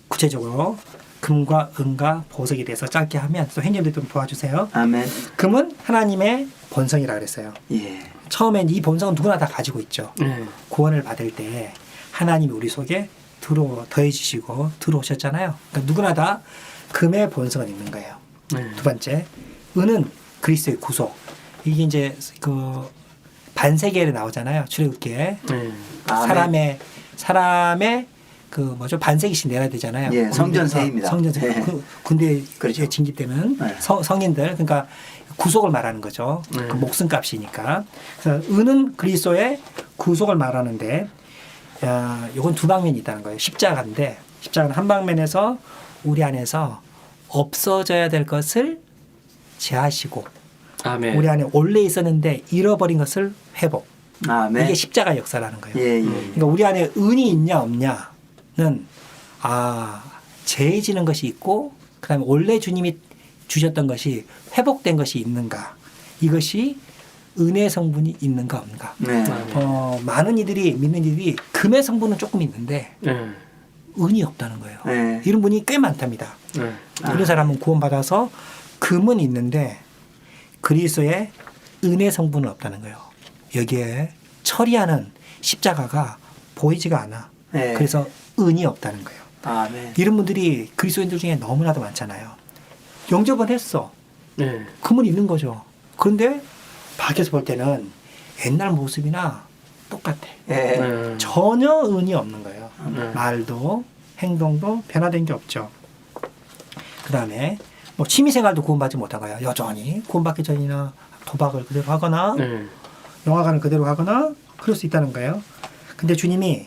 C: 구체적으로 금과 은과 보석에 대해서 짧게 하면, 또 행님들 좀 도와주세요.
A: 아멘.
C: 금은 하나님의 본성이라 그랬어요.
A: 예.
C: 처음엔 이 본성은 누구나 다 가지고 있죠.
B: 네.
C: 구원을 받을 때 하나님이 우리 속에 더해지시고 들어오셨잖아요. 그러니까 누구나 다 금의 본성은 있는 거예요.
B: 네.
C: 두 번째, 은은 그리스도의 구속. 이게 이제 그 반세계에 나오잖아요. 출애굽기에
B: 네.
C: 사람의 그 뭐죠, 반세기씩 내야 되잖아요.
A: 예, 성전세입니다.
C: 성전세.
A: 네.
C: 군대에
A: 그렇죠.
C: 징집되는
A: 네.
C: 성인들, 그러니까 구속을 말하는 거죠.
B: 네.
C: 그 목숨값이니까. 그래서 은은 그리스도의 구속을 말하는데, 이건 두 방면이 있다는 거예요. 십자가인데, 십자가는 한 방면에서 우리 안에서 없어져야 될 것을 제하시고,
B: 아멘.
C: 우리 안에 원래 있었는데 잃어버린 것을 회복.
A: 아멘.
C: 이게 십자가 역사라는 거예요.
A: 예, 예.
C: 그러니까 우리 안에 은이 있냐 없냐는 제해지는 것이 있고, 그다음에 원래 주님이 주셨던 것이 회복된 것이 있는가, 이것이 은의 성분이 있는가 없는가.
A: 네.
C: 많은 이들이, 믿는 이들이 금의 성분은 조금 있는데
B: 네.
C: 은이 없다는 거예요.
A: 네.
C: 이런 분이 꽤 많답니다.
B: 네.
C: 이런 사람은 구원받아서 금은 있는데 그리스도의 은의 성분은 없다는 거예요. 여기에 처리하는 십자가가 보이지가 않아.
A: 네.
C: 그래서 은이 없다는 거예요.
A: 아멘.
C: 이런 분들이 그리스도인들 중에 너무나도 많잖아요. 영접은 했어.
B: 네.
C: 금은 있는 거죠. 그런데 밖에서 볼 때는 옛날 모습이나 똑같아.
A: 예.
B: 네.
C: 전혀 은이 없는 거예요.
B: 네.
C: 말도 행동도 변화된 게 없죠. 그 다음에 뭐 취미생활도 구원받지 못한 거야. 여전히 구원받기 전이나 도박을 그대로 하거나
B: 네.
C: 영화관을 그대로 하거나 그럴 수 있다는 거예요. 근데 주님이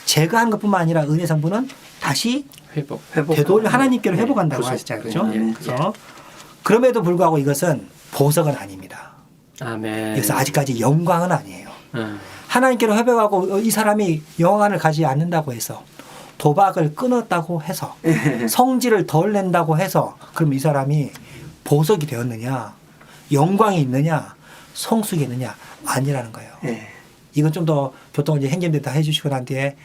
C: 제거한 것뿐만 아니라 은혜 성분은 다시
B: 회복.
C: 되돌려 하나님께로
B: 네,
C: 회복한다고
B: 구속.
C: 하시죠. 그렇죠?
A: 네.
C: 그래서 그럼에도 불구하고 이것은 보석은 아닙니다.
B: 아멘.
C: 그래서 아직까지 영광은 아니에요.
B: 음.
C: 하나님께로 회복하고 이 사람이 영광을 가지 않는다고 해서 도박을 끊었다고 해서 성질을 덜 낸다고 해서 그럼 이 사람이 보석이 되었느냐 영광이 있느냐 성숙이 있느냐 아니라는 거예요.
A: 예.
C: 이건 좀 더 보통 이제 행님들 다 해주시고 난 뒤에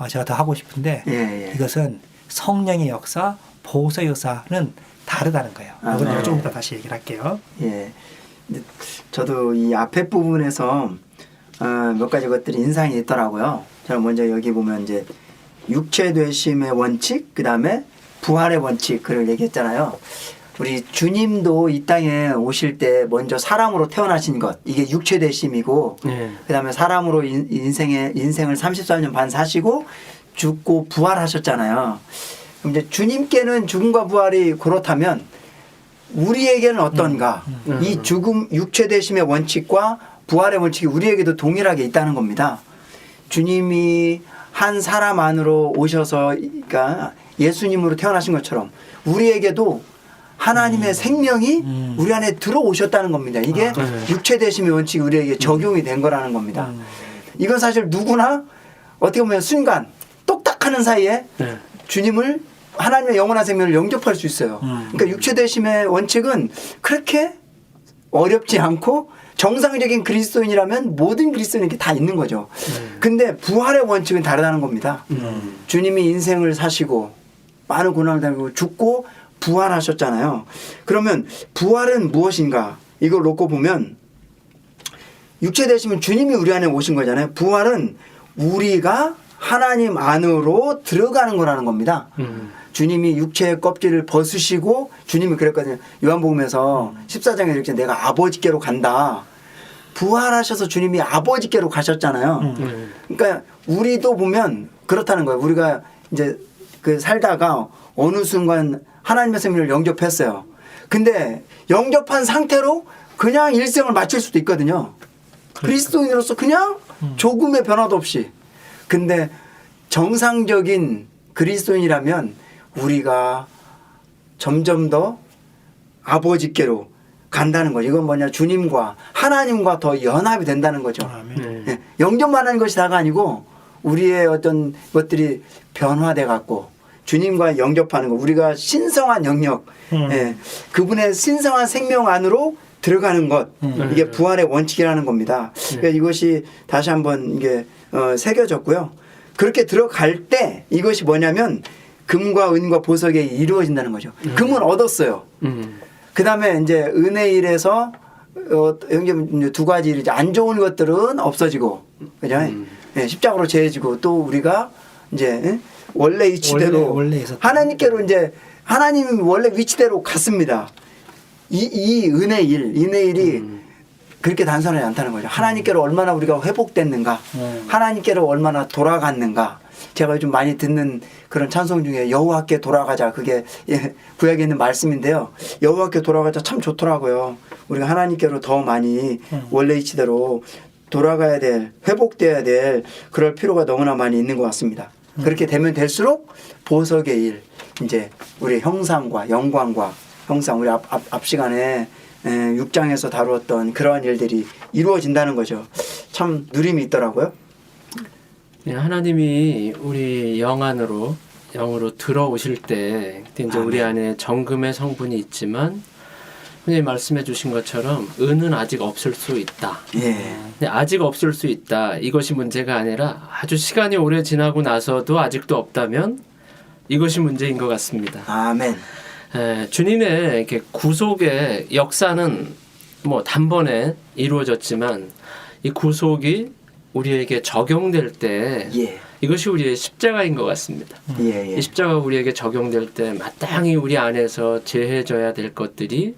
C: 제가 더 하고 싶은데
A: 예, 예.
C: 이것은 성령의 역사, 보석의 역사는 다르다는 거예요.
A: 아,
C: 이건
A: 네.
C: 조금 더 다시 얘기를 할게요.
A: 예. 근데 저도 이 앞에 부분에서 몇 가지 것들이 인상이 있더라고요. 자, 먼저 여기 보면 이제 육체되심의 원칙, 그 다음에 부활의 원칙을 얘기했잖아요. 우리 주님도 이 땅에 오실 때 먼저 사람으로 태어나신 것, 이게 육체되심이고,
B: 네.
A: 그 다음에 사람으로 인생을 34년 반 사시고 죽고 부활하셨잖아요. 그럼 이제 주님께는 죽음과 부활이 그렇다면 우리에게는 어떤가? 이 죽음, 육체되심의 원칙과 부활의 원칙이 우리에게도 동일하게 있다는 겁니다. 주님이 한 사람 안으로 오셔서, 그러니까 예수님으로 태어나신 것처럼 우리에게도 하나님의 생명이 우리 안에 들어오셨다는 겁니다. 이게
B: 네.
A: 육체되심의 원칙이 우리에게 적용이 된 거라는 겁니다. 이건 사실 누구나 어떻게 보면 순간 똑딱하는 사이에
B: 네.
A: 주님을 하나님의 영원한 생명을 영접할 수 있어요. 그러니까 육체되심의 원칙은 그렇게 어렵지 않고 정상적인 그리스도인이라면 모든 그리스도인에게 다 있는 거죠. 근데 부활의 원칙은 다르다는 겁니다. 주님이 인생을 사시고 많은 고난을 당하고 죽고 부활하셨잖아요. 그러면 부활은 무엇인가? 이걸 놓고 보면 육체되시면 주님이 우리 안에 오신 거잖아요. 부활은 우리가 하나님 안으로 들어가는 거라는 겁니다. 주님이 육체의 껍질을 벗으시고 주님이 그랬거든요. 요한복음에서 14장에 이렇게 내가 아버지께로 간다. 부활하셔서 주님이 아버지께로 가셨잖아요. 그러니까 우리도 보면 그렇다는 거예요. 우리가 이제 그 살다가 어느 순간 하나님의 생명을 영접했어요. 근데 영접한 상태로 그냥 일생을 마칠 수도 있거든요. 그리스도인으로서 그냥 조금의 변화도 없이. 근데 정상적인 그리스도인이라면 우리가 점점 더 아버지께로 간다는 거죠. 이건 뭐냐, 주님과 하나님과 더 연합이 된다는 거죠.
C: 아멘.
A: 예, 영접만 하는 것이 다가 아니고 우리의 어떤 것들이 변화돼 갖고 주님과 영접하는 거, 우리가 신성한 영역, 예, 그분의 신성한 생명 안으로 들어가는 것, 이게 부활의 원칙이라는 겁니다. 그러니까 이것이 다시 한번 이게 새겨졌고요. 그렇게 들어갈 때 이것이 뭐냐면 금과 은과 보석이 이루어진다는 거죠. 금은 얻었어요. 그 다음에 이제 은혜일에서 형제 두 가지 이제 안 좋은 것들은 없어지고, 그죠? 예, 십자가로 제해지고 또 우리가 이제 예? 원래 위치대로
C: 원래 있었던
A: 하나님께로 이제 하나님 원래 위치대로 갔습니다. 이 은혜일이 그렇게 단순하지 않다는 거죠. 하나님께로 얼마나 우리가 회복됐는가, 하나님께로 얼마나 돌아갔는가. 제가 요즘 많이 듣는 그런 찬송 중에 여호와께 돌아가자, 그게 예, 구약에 있는 말씀인데요. 여호와께 돌아가자 참 좋더라고요. 우리가 하나님께로 더 많이 원래 위치대로 돌아가야 될, 회복돼야 될 그럴 필요가 너무나 많이 있는 것 같습니다. 그렇게 되면 될수록 보석의 일, 이제 우리 형상과 영광과 형상, 우리 앞 시간에 6장에서 다루었던 그러한 일들이 이루어진다는 거죠. 참 누림이 있더라고요.
B: 네, 하나님이 우리 영으로 들어오실 때 이제 우리 안에 정금의 성분이 있지만 선생님 말씀해 주신 것처럼 은은 아직 없을 수 있다.
A: 예.
B: 근데 아직 없을 수 있다. 이것이 문제가 아니라 아주 시간이 오래 지나고 나서도 아직도 없다면 이것이 문제인 것 같습니다.
A: 아멘.
B: 주님의 이렇게 구속의 역사는 뭐 단번에 이루어졌지만 이 구속이 우리에게 적용될 때
A: 예.
B: 이것이 우리의 십자가인 것 같습니다.
A: 예, 예.
B: 이 십자가가 우리에게 적용될 때 마땅히 우리 안에서 제해져야 될 것들이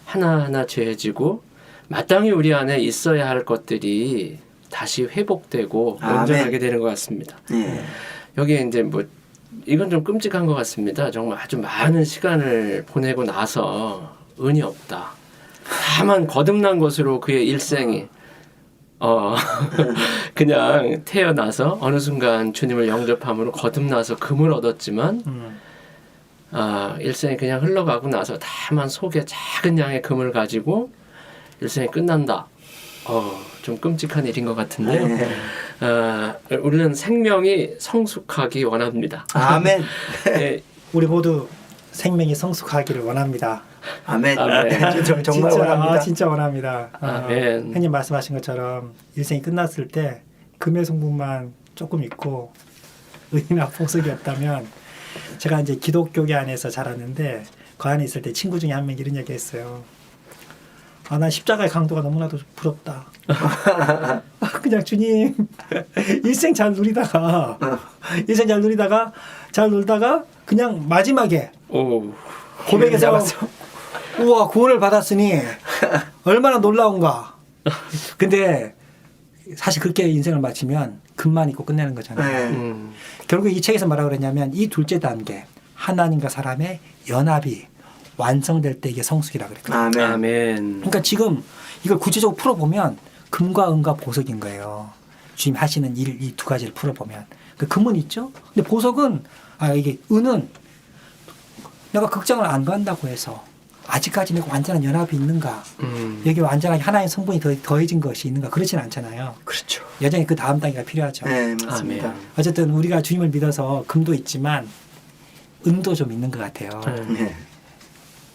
B: 하나하나 제해지고 마땅히 우리 안에 있어야 할 것들이 다시 회복되고
A: 아멘.
B: 온전하게 되는 것 같습니다.
A: 예.
B: 여기에 이제 뭐 이건 좀 끔찍한 것 같습니다. 정말 아주 많은 시간을 보내고 나서 은이 없다. 다만 거듭난 것으로 그의 일생이 그냥 태어나서 어느 순간 주님을 영접함으로 거듭나서 금을 얻었지만 일생이 그냥 흘러가고 나서 다만 속에 작은 양의 금을 가지고 일생이 끝난다. 좀 끔찍한 일인 것 같은데 우리는 생명이 성숙하기 원합니다.
A: 아멘.
B: 네,
C: 우리 모두 생명이 성숙하기를 원합니다.
A: 아멘.
B: 아멘.
A: 정말
C: 진짜,
A: 원합니다.
C: 진짜 원합니다.
B: 아멘.
C: 형님 말씀하신 것처럼 일생이 끝났을 때 금의 성분만 조금 있고 은이나 보석이 없다면, 제가 이제 기독교계 안에서 자랐는데 그 안에 있을 때 친구 중에 한 명이 이런 얘기했어요. 난 십자가의 강도가 너무나도 부럽다. 그냥 주님 일생 잘 누리다가 잘 놀다가 그냥 마지막에
B: 오.
C: 고백에서 우와 구원을 받았으니 얼마나 놀라운가. 근데 사실 그렇게 인생을 마치면 금만 있고 끝내는 거잖아요.
A: 네.
C: 결국 이 책에서 뭐라고 그랬냐면 이 둘째 단계, 하나님과 사람의 연합이 완성될 때 이게 성숙이라고 그랬거든요.
A: 아멘.
B: 아멘.
C: 그러니까 지금 이걸 구체적으로 풀어보면 금과 은과 보석인 거예요. 주님 하시는 일 이 두 가지를 풀어보면. 그 금은 있죠. 근데 보석은 이게 은은 내가 극장을 안 간다고 해서 아직까지 내가 완전한 연합이 있는가, 여기 완전하게 하나의 성분이 더해진 것이 있는가, 그렇지는 않잖아요.
A: 그렇죠.
C: 여전히 그 다음 단계가 필요하죠.
A: 네, 맞습니다.
B: 아멘.
C: 어쨌든 우리가 주님을 믿어서 금도 있지만 은도 좀 있는 것 같아요.
A: 네.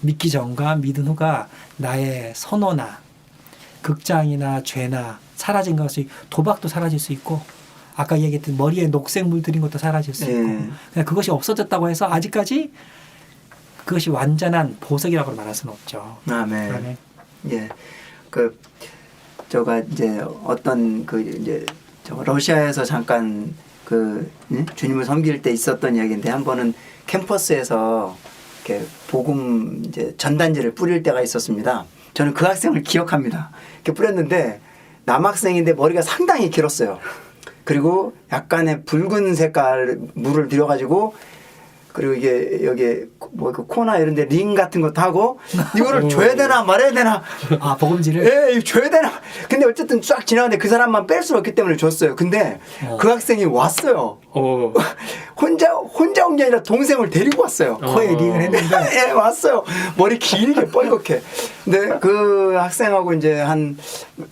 C: 믿기 전과 믿은 후가 나의 선호나 극장이나 죄나 사라진 것이, 도박도 사라질 수 있고 아까 얘기했던 머리에 녹색 물들인 것도 사라질 수 있고 그냥 그것이 없어졌다고 해서 아직까지 그것이 완전한 보석이라고 말할 수는 없죠.
A: 아멘.
C: 그러네.
A: 예. 제가 이제 어떤 이제 러시아에서 잠깐 주님을 섬길 때 있었던 이야기인데, 한 번은 캠퍼스에서 이렇게 복음 이제 전단지를 뿌릴 때가 있었습니다. 저는 그 학생을 기억합니다. 이렇게 뿌렸는데 남학생인데 머리가 상당히 길었어요. 그리고 약간의 붉은 색깔 물을 들여가지고, 그리고 이게 여기 그 코나 이런 데 링 같은 것도 하고, 이거를 줘야 되나 말아야 되나.
C: 복음지를?
A: 예, 이거 줘야 되나. 근데 어쨌든 쫙 지나가는데 그 사람만 뺄 수 없기 때문에 줬어요. 근데 그 학생이 왔어요. 혼자 온 게 아니라 동생을 데리고 왔어요.
C: 코에 링을 했는데.
A: 예, 왔어요. 머리 길게 뻘겋게. 근데 그 학생하고 이제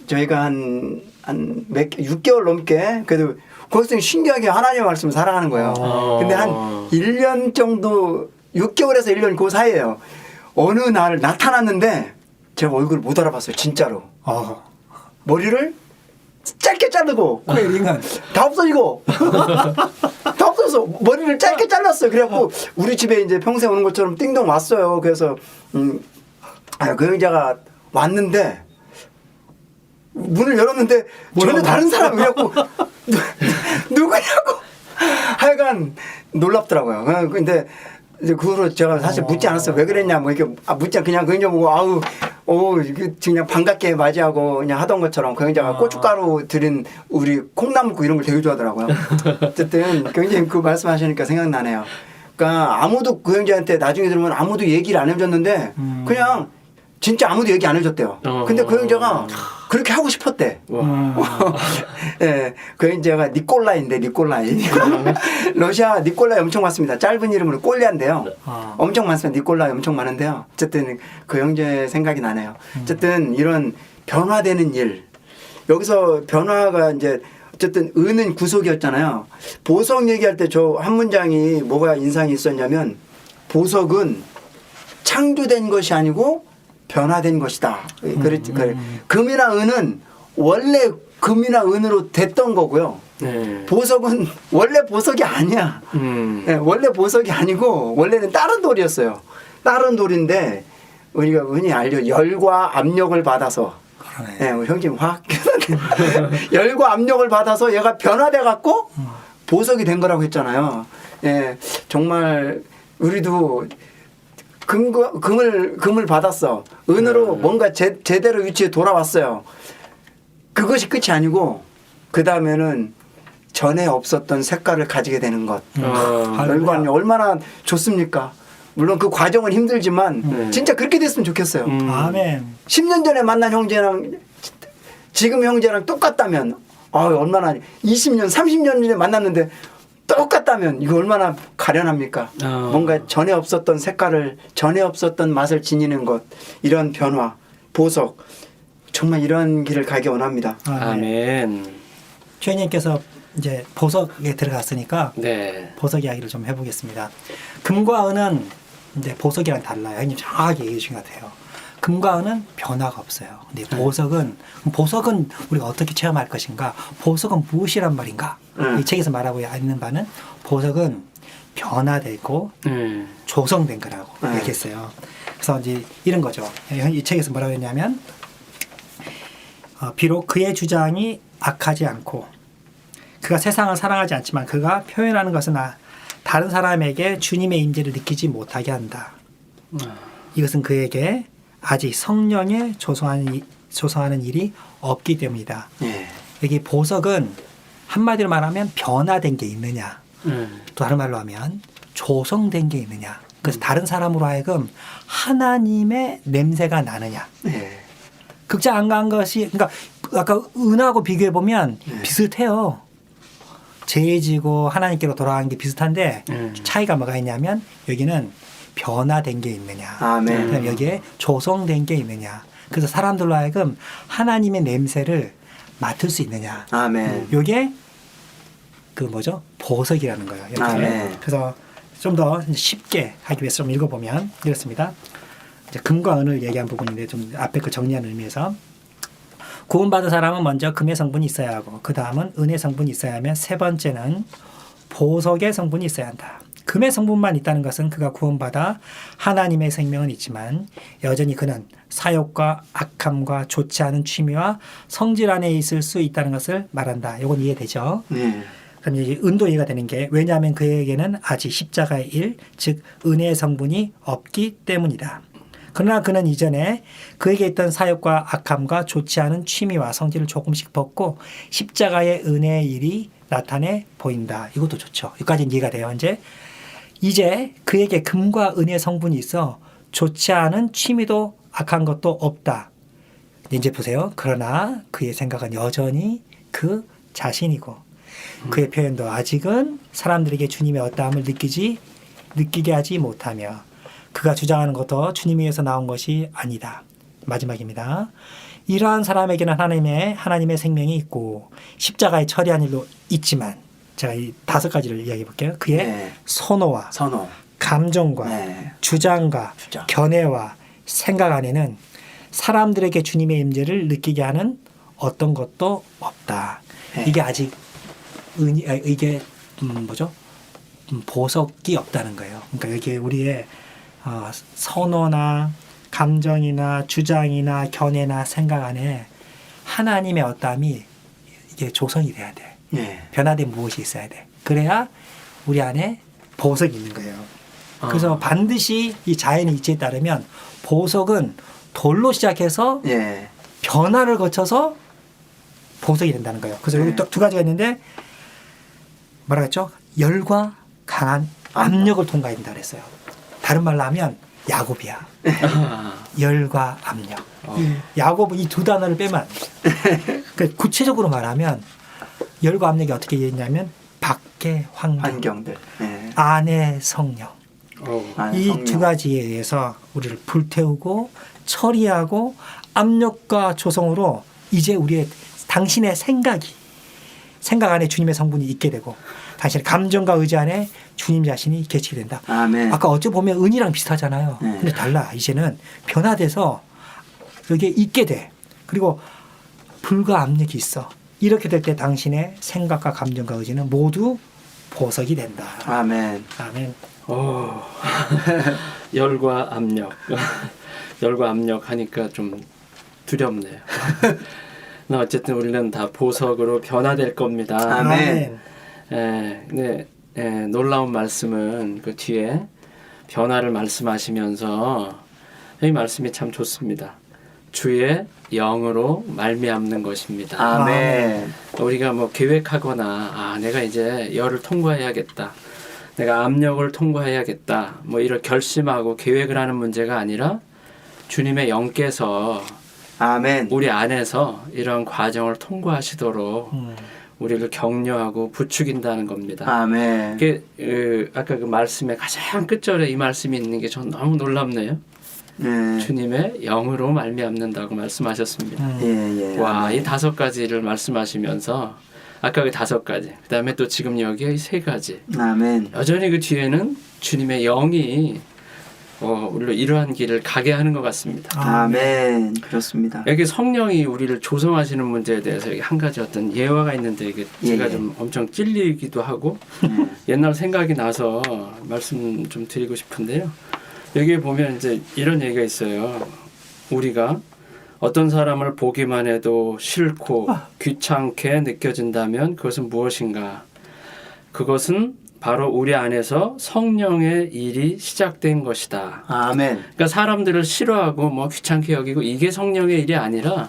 A: 저희가 한 6개월 넘게, 그래도 그 학생이 신기하게 하나님의 말씀을 살아가는 거예요. 근데 한 1년 정도, 6개월에서 1년 그 사이에요. 어느 날 나타났는데 제가 얼굴을 못 알아봤어요. 진짜로. 머리를 짧게 자르고,
C: 코에 링은
A: 다 없어지고 다 없어서 머리를 짧게 잘랐어요. 그래갖고 우리 집에 이제 평생 오는 것처럼 띵동 왔어요. 그래서 그 여자가 왔는데 문을 열었는데 전혀 다른 사람이라고. 누구냐고. 하여간 놀랍더라고요. 근데 이제 그 후로 제가 사실 묻지 않았어요. 왜 그랬냐, 뭐 이렇게 묻지 그냥 그 여자 보고 그냥 반갑게 맞이하고 그냥 하던 것처럼, 그 여자가 고춧가루 들인 우리 콩나물국 이런 걸 되게 좋아하더라고요. 어쨌든 굉장히 그 말씀하시니까 생각나네요. 그러니까 아무도 그 여자한테 나중에 들으면 아무도 얘기를 안 해줬는데 그냥 진짜 아무도 얘기 안 해줬대요. 근데 그 여자가 그렇게 하고 싶었대. 예, 그 여자가 니콜라이인데, 니콜라이. 러시아 니콜라이 엄청 많습니다. 짧은 이름으로 꼴리한데요. 엄청 많습니다. 니콜라이 엄청 많은데요. 어쨌든 그 형제 생각이 나네요. 어쨌든 이런 변화되는 일, 여기서 변화가 이제 어쨌든 은은 구속이었잖아요. 보석 얘기할 때 저 한 문장이 뭐가 인상이 있었냐면, 보석은 창조된 것이 아니고 변화된 것이다. 그랬지. 금이나 은은 원래 금이나 은으로 됐던 거고요.
B: 네.
A: 보석은 원래 보석이 아니야. 네, 원래 보석이 아니고 원래는 다른 돌이었어요. 다른 돌인데 우리가 흔히 열과 압력을 받아서, 네, 우리 형님 화학 열과 압력을 받아서 얘가 변화돼 갖고 보석이 된 거라고 했잖아요. 예, 정말 우리도 금을 받았어. 은으로 뭔가 제대로 위치에 돌아왔어요. 그것이 끝이 아니고 그 다음에는 전에 없었던 색깔을 가지게 되는 것. 열관이 얼마나 좋습니까? 물론 그 과정은 힘들지만 진짜 그렇게 됐으면 좋겠어요.
C: 아멘.
A: 10년 전에 만난 형제랑 지금 형제랑 똑같다면 얼마나 20년, 30년 전에 만났는데 똑같다면 이거 얼마나 가련합니까? 뭔가 전에 없었던 색깔을, 전에 없었던 맛을 지니는 것, 이런 변화, 보석, 정말 이런 길을 가기 원합니다.
B: 아멘.
C: 주인님께서 이제 보석에 들어갔으니까
B: 네.
C: 보석 이야기를 좀 해보겠습니다. 금과 은은 이제 보석이랑 달라요. 형님 정확하게 얘기해 주신 것 같아요. 금과 은은 변화가 없어요. 근데 보석은 우리가 어떻게 체험할 것인가? 보석은 무엇이란 말인가? 이 책에서 말하고 있는 바는 보석은 변화되고 조성된 거라고 얘기했어요. 그래서 이제 이런 거죠. 이 책에서 뭐라고 했냐면 비록 그의 주장이 악하지 않고 그가 세상을 사랑하지 않지만 그가 표현하는 것은 다른 사람에게 주님의 임재를 느끼지 못하게 한다. 이것은 그에게 아직 성령에 조성하는 일이 없기 때문이다. 여기 보석은 한마디로 말하면 변화된 게 있느냐, 또 다른 말로 하면 조성된 게 있느냐. 그래서 다른 사람으로 하여금 하나님의 냄새가 나느냐. 극장 안 간 것이, 그러니까 아까 은하고 비교해 보면 비슷해요. 재해지고 하나님께로 돌아가는 게 비슷한데 차이가 뭐가 있냐면 여기는 변화된 게 있느냐.
A: 아멘.
C: 그다음에 여기에 조성된 게 있느냐. 그래서 사람들로 하여금 하나님의 냄새를 맡을 수 있느냐.
A: 아멘.
C: 요게 그 뭐죠? 보석이라는 거예요. 이렇게.
A: 아멘.
C: 그래서 좀 더 쉽게 하기 위해서 좀 읽어보면 이렇습니다. 이제 금과 은을 얘기한 부분인데 좀 앞에 그 정리하는 의미에서 구원받은 사람은 먼저 금의 성분이 있어야 하고 그 다음은 은의 성분이 있어야 하며 세 번째는 보석의 성분이 있어야 한다. 금의 성분만 있다는 것은 그가 구원받아 하나님의 생명은 있지만 여전히 그는 사욕과 악함과 좋지 않은 취미와 성질 안에 있을 수 있다는 것을 말한다. 이건 이해되죠? 그럼 이제 은도 이해가 되는 게 왜냐하면 그에게는 아직 십자가의 일, 즉 은혜의 성분이 없기 때문이다. 그러나 그는 이전에 그에게 있던 사욕과 악함과 좋지 않은 취미와 성질을 조금씩 벗고 십자가의 은혜의 일이 나타내 보인다. 이것도 좋죠. 여기까지는 이해가 돼요. 이제 그에게 금과 은혜의 성분이 있어 좋지 않은 취미도 악한 것도 없다. 이제 보세요. 그러나 그의 생각은 여전히 그 자신이고 그의 표현도 아직은 사람들에게 주님의 어떠함을 느끼게 하지 못하며 그가 주장하는 것도 주님 위에서 나온 것이 아니다. 마지막입니다. 이러한 사람에게는 하나님의 생명이 있고 십자가에 처리한 일도 있지만 제가 이 5가지를 이야기해 볼게요. 그의 선호와 감정과 주장과 견해와 생각 안에는 사람들에게 주님의 임재를 느끼게 하는 어떤 것도 없다. 이게 아직 이게 뭐죠? 보석이 없다는 거예요. 그러니까 여기 우리의 선호나 감정이나 주장이나 견해나 생각 안에 하나님의 어떠함이 이게 조성이 돼야 돼. 변화된 무엇이 있어야 돼. 그래야 우리 안에 보석이 있는 거예요. 그래서 반드시 이 자연의 이치에 따르면 보석은 돌로 시작해서 변화를 거쳐서 보석이 된다는 거예요. 그래서 여기 딱 2가지가 있는데 뭐라 했죠? 열과 강한 압력을 통과해야 된다 그랬어요. 다른 말로 하면 야곱이야. 열과 압력. 야곱은 이 2 단어를 빼면 안 돼. 그러니까 구체적으로 말하면 열과 압력이 어떻게 되냐면 밖의 환경들, 안의 성령. 이 2가지에 의해서 우리를 불태우고 처리하고 압력과 조성으로 이제 당신의 생각 안에 주님의 성분이 있게 되고 당신의 감정과 의지 안에 주님 자신이 개치게 된다.
A: 아멘.
C: 아까 어찌 보면 은이랑 비슷하잖아요. 근데 달라. 이제는 변화돼서 여기에 있게 돼. 그리고 불과 압력이 있어. 이렇게 될 때 당신의 생각과 감정과 의지는 모두 보석이 된다.
A: 아멘.
C: 아멘.
B: 열과 압력. 열과 압력 하니까 좀 두렵네요. 어쨌든 우리는 다 보석으로 변화될 겁니다.
A: 아멘.
B: 놀라운 말씀은 그 뒤에 변화를 말씀하시면서 이 말씀이 참 좋습니다. 주의 영으로 말미암는 것입니다.
A: 아멘.
B: 우리가 뭐 계획하거나 내가 이제 열을 통과해야겠다. 내가 압력을 통과해야겠다. 뭐 이런 결심하고 계획을 하는 문제가 아니라 주님의 영께서
A: 아멘.
B: 우리 안에서 이런 과정을 통과하시도록 우리를 격려하고 부추긴다는 겁니다.
A: 아멘.
B: 이게 아까 그 말씀의 가장 끝절에 이 말씀이 있는 게 전 너무 놀랍네요.
A: 네.
B: 주님의 영으로 말미암는다고 말씀하셨습니다.
A: 예, 예.
B: 와, 이 5가지를 말씀하시면서 아까 그 5가지, 그 다음에 또 지금 여기에 이 3가지.
A: 아멘.
B: 여전히 그 뒤에는 주님의 영이 우리로 이러한 길을 가게 하는 것 같습니다.
A: 아멘. 그렇습니다.
B: 여기 성령이 우리를 조성하시는 문제에 대해서 여기 한 가지 어떤 예화가 있는데 이게 제가
A: 예.
B: 좀 엄청 찔리기도 하고 옛날 생각이 나서 말씀 좀 드리고 싶은데요. 여기에 보면 이제 이런 얘기가 있어요. 우리가 어떤 사람을 보기만 해도 싫고 귀찮게 느껴진다면 그것은 무엇인가? 그것은 바로 우리 안에서 성령의 일이 시작된 것이다.
A: 아멘.
B: 그러니까 사람들을 싫어하고 뭐 귀찮게 여기고 이게 성령의 일이 아니라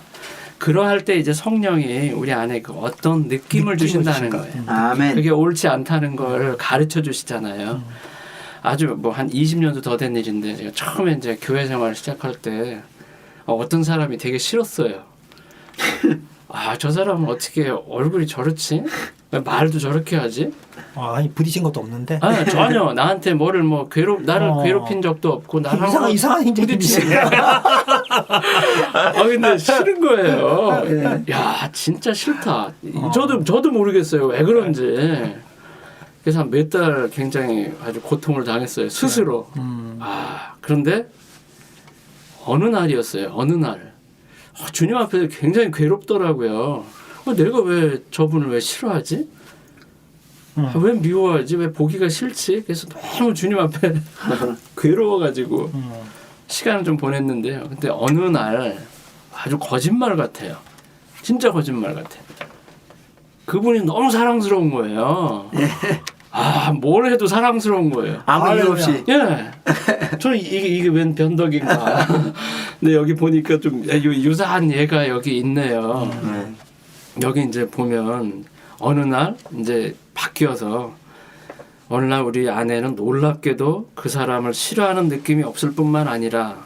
B: 그러할 때 이제 성령이 우리 안에 그 어떤 느낌을 주신다는 거예요.
A: 아멘.
B: 그게 옳지 않다는 걸 가르쳐 주시잖아요. 아주 뭐 한 20년도 더 된 일인데 제가 처음에 이제 교회 생활을 시작할 때 어떤 사람이 되게 싫었어요. 아, 저 사람은 어떻게 얼굴이 저렇지? 왜 말도 저렇게 하지?
C: 아니 부딪힌 것도 없는데.
B: 아, 전혀 나한테 뭐를 뭐 나를 괴롭힌 적도 없고 나랑
C: 이상한 행동이
B: 부딪히네. 아, 근데 싫은 거예요. 야, 진짜 싫다. 저도 모르겠어요. 왜 그런지. 그래서 한 몇 달 굉장히 아주 고통을 당했어요. 스스로. 아, 그런데 어느 날이었어요. 어느 날. 주님 앞에서 굉장히 괴롭더라고요. 내가 왜 저분을 왜 싫어하지? 왜 미워하지? 왜 보기가 싫지? 그래서 너무 주님 앞에 괴로워가지고 시간을 좀 보냈는데요. 근데 어느 날 아주 거짓말 같아요. 진짜 거짓말 같아요. 그분이 너무 사랑스러운 거예요. 아, 뭘 해도 사랑스러운 거예요.
A: 아무 이유 없이.
B: 예. 저는 이게 웬 변덕인가. 근데 여기 보니까 좀 유사한 예가 여기 있네요. 여기 이제 보면 어느 날 이제 바뀌어서 어느 날 우리 아내는 놀랍게도 그 사람을 싫어하는 느낌이 없을 뿐만 아니라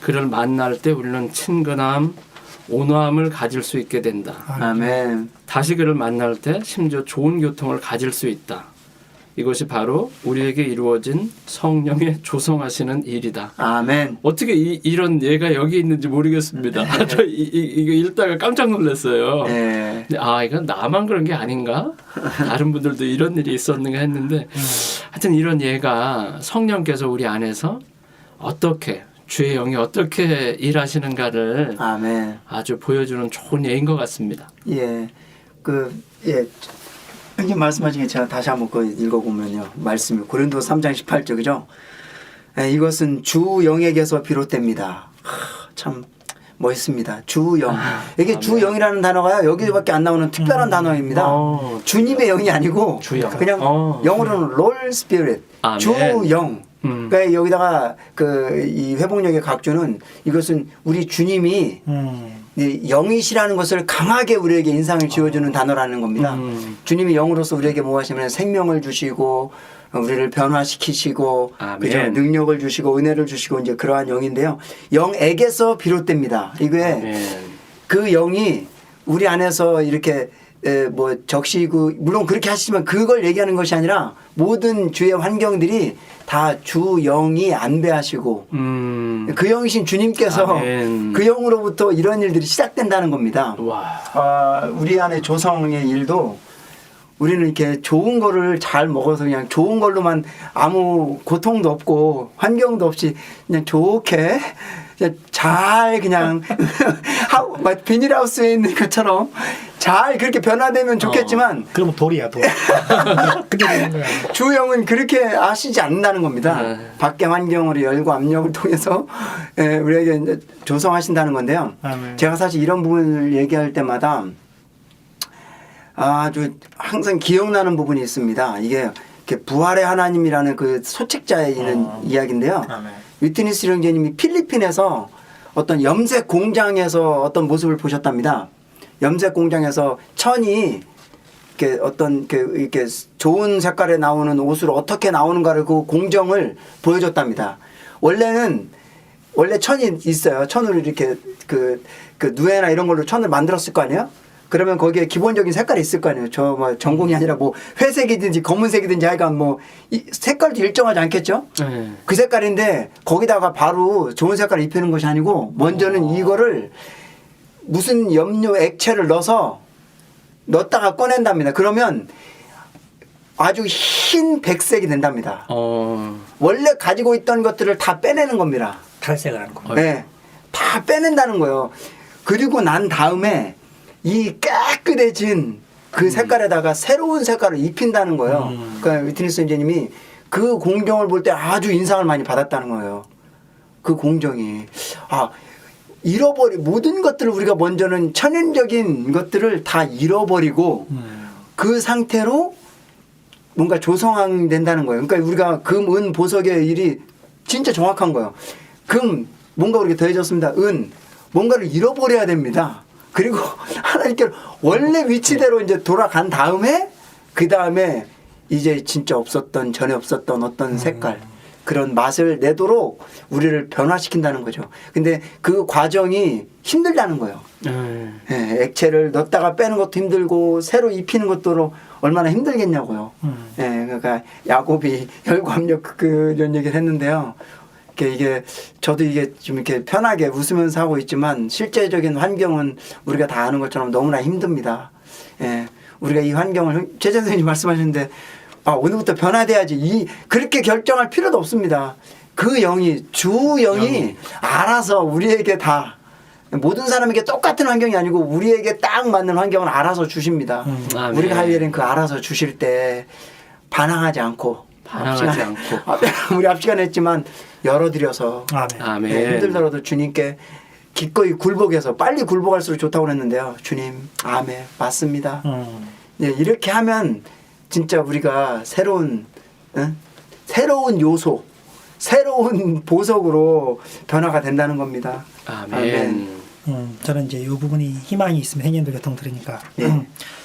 B: 그를 만날 때 우리는 친근함, 온화함을 가질 수 있게 된다.
A: 아멘.
B: 다시 그를 만날 때 심지어 좋은 교통을 가질 수 있다. 이것이 바로 우리에게 이루어진 성령의 조성하시는 일이다.
A: 아멘.
B: 어떻게 이런 예가 여기 있는지 모르겠습니다. 저 이거 읽다가 깜짝 놀랐어요.
A: 네.
B: 근데 이건 나만 그런 게 아닌가? 다른 분들도 이런 일이 있었는가 했는데 하여튼 이런 예가 성령께서 우리 안에서 어떻게 주의 영이 어떻게 일하시는가를
A: 아멘.
B: 아주 보여주는 좋은 예인 것 같습니다.
A: 예. 형님 말씀하신 게 제가 다시 한번 읽어보면요. 말씀이 고린도 3장 18절 그죠? 이것은 주 영에게서 비롯됩니다. 참 멋있습니다. 주 영. 이게 주 영이라는 단어가요. 여기밖에 안 나오는 특별한 단어입니다. 주님의 영이 아니고
B: 주 영.
A: 그냥 영어로는 롤 스피릿.
B: 아멘.
A: 주 영. 그러니까 여기다가 이 회복력의 각주는 이것은 우리 주님이 영이시라는 것을 강하게 우리에게 인상을 지어주는 단어라는 겁니다. 주님이 영으로서 우리에게 뭐 하시면 생명을 주시고 우리를 변화시키시고 그죠? 능력을 주시고 은혜를 주시고 이제 그러한 영인데요. 영에게서 비롯됩니다. 이게 그 영이 우리 안에서 이렇게 뭐 적시고 물론 그렇게 하시지만 그걸 얘기하는 것이 아니라 모든 주의 환경들이 다 주 영이 안배하시고 그 영이신 주님께서
B: 아멘.
A: 그 영으로부터 이런 일들이 시작된다는 겁니다.
B: 와.
A: 우리 안에 조성의 일도 우리는 이렇게 좋은 거를 잘 먹어서 그냥 좋은 걸로만 아무 고통도 없고 환경도 없이 그냥 좋게 그냥 잘 그냥 비닐하우스에 있는 것처럼 잘 그렇게 변화되면 좋겠지만
C: 그러면 돌이야 돌. 그게 되는 거야.
A: 주영은 그렇게 아시지 않는다는 겁니다. 밖의 환경으로 열과 압력을 통해서 우리에게 이제 조성하신다는 건데요.
C: 아멘.
A: 제가 사실 이런 부분을 얘기할 때마다 아주 항상 기억나는 부분이 있습니다. 이게 이렇게 부활의 하나님이라는 그 소책자에 있는 이야기인데요.
C: 아멘.
A: 위트니스 형제님이 필리핀에서 어떤 염색 공장에서 어떤 모습을 보셨답니다. 염색 공장에서 천이 이렇게 어떤 이렇게 좋은 색깔에 나오는 옷으로 어떻게 나오는가를 그 공정을 보여줬답니다. 원래는 원래 천이 있어요. 천으로 이렇게 그 누에나 이런 걸로 천을 만들었을 거 아니에요? 그러면 거기에 기본적인 색깔이 있을 거 아니에요. 저 뭐 전공이 아니라 뭐 회색이든지 검은색이든지 하여간 뭐 색깔도 일정하지 않겠죠?
B: 네.
A: 그 색깔인데 거기다가 바로 좋은 색깔을 입히는 것이 아니고 먼저는 이거를 무슨 염료 액체를 넣었다가 꺼낸답니다. 그러면 아주 흰 백색이 된답니다. 원래 가지고 있던 것들을 다 빼내는 겁니다.
C: 탈색을 하는 거.
A: 네, 다 빼낸다는 거예요. 그리고 난 다음에 이 깨끗해진 그 색깔에다가 새로운 색깔을 입힌다는 거예요. 그러니까 위트니스 선생님이 그 공정을 볼 때 아주 인상을 많이 받았다는 거예요. 그 공정이 모든 것들을 우리가 먼저는 천연적인 것들을 다 잃어버리고 그 상태로 뭔가 조성된다는 거예요. 그러니까 우리가 금, 은, 보석의 일이 진짜 정확한 거예요. 금, 뭔가 우리가 더해졌습니다. 은, 뭔가를 잃어버려야 됩니다. 그리고 하나님께로 원래 위치대로 이제 돌아간 다음에 그 다음에 이제 진짜 전에 없었던 어떤 색깔 그런 맛을 내도록 우리를 변화시킨다는 거죠. 근데 그 과정이 힘들다는 거예요. 예, 액체를 넣었다가 빼는 것도 힘들고 새로 입히는 것도 얼마나 힘들겠냐고요. 예, 그러니까 야곱이 혈관력 그런 얘기를 했는데요. 이게 저도 이게 좀 이렇게 편하게 웃으면서 하고 있지만 실제적인 환경은 우리가 다 아는 것처럼 너무나 힘듭니다. 예, 우리가 이 환경을 최 선생님이 말씀하셨는데 오늘부터 변화돼야지 그렇게 결정할 필요도 없습니다. 그 주 영이 알아서 우리에게 다 모든 사람에게 똑같은 환경이 아니고 우리에게 딱 맞는 환경을 알아서 주십니다. 우리가 할 일은 그 알아서 주실 때 반항하지 않고 우리 앞 시간에 했지만 열어드려서
B: 아멘.
A: 네, 힘들더라도 주님께 기꺼이 굴복해서 빨리 굴복할수록 좋다고 그랬는데요. 주님, 아멘, 맞습니다. 네, 이렇게 하면 진짜 우리가 새로운 요소, 새로운 보석으로 변화가 된다는 겁니다.
B: 아멘.
C: 저는 이제 이 부분이 희망이 있으면 행님들 교통 들으니까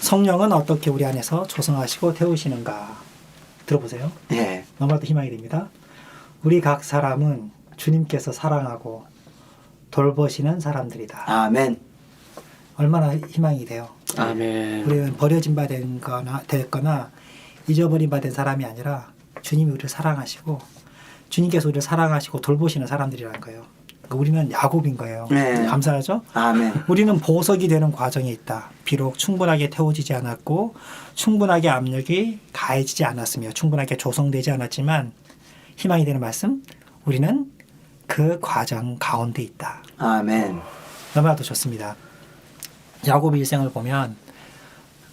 C: 성령은 어떻게 우리 안에서 조성하시고 태우시는가 들어보세요. 너무나도 희망이 됩니다. 우리 각 사람은 주님께서 사랑하고 돌보시는 사람들이다.
A: 아멘.
C: 얼마나 희망이 돼요.
B: 아멘.
C: 우리는 버려진 바 됐거나 잊어버린 바 된 사람이 아니라 주님이 우리를 사랑하시고 주님께서 우리를 사랑하시고 돌보시는 사람들이라는 거예요. 그러니까 우리는 야곱인 거예요. 감사하죠?
A: 아멘.
C: 우리는 보석이 되는 과정에 있다. 비록 충분하게 태워지지 않았고 충분하게 압력이 가해지지 않았으며 충분하게 조성되지 않았지만 희망이 되는 말씀, 우리는 그 과정 가운데 있다.
A: 아멘.
C: 너무나도 좋습니다. 야곱의 일생을 보면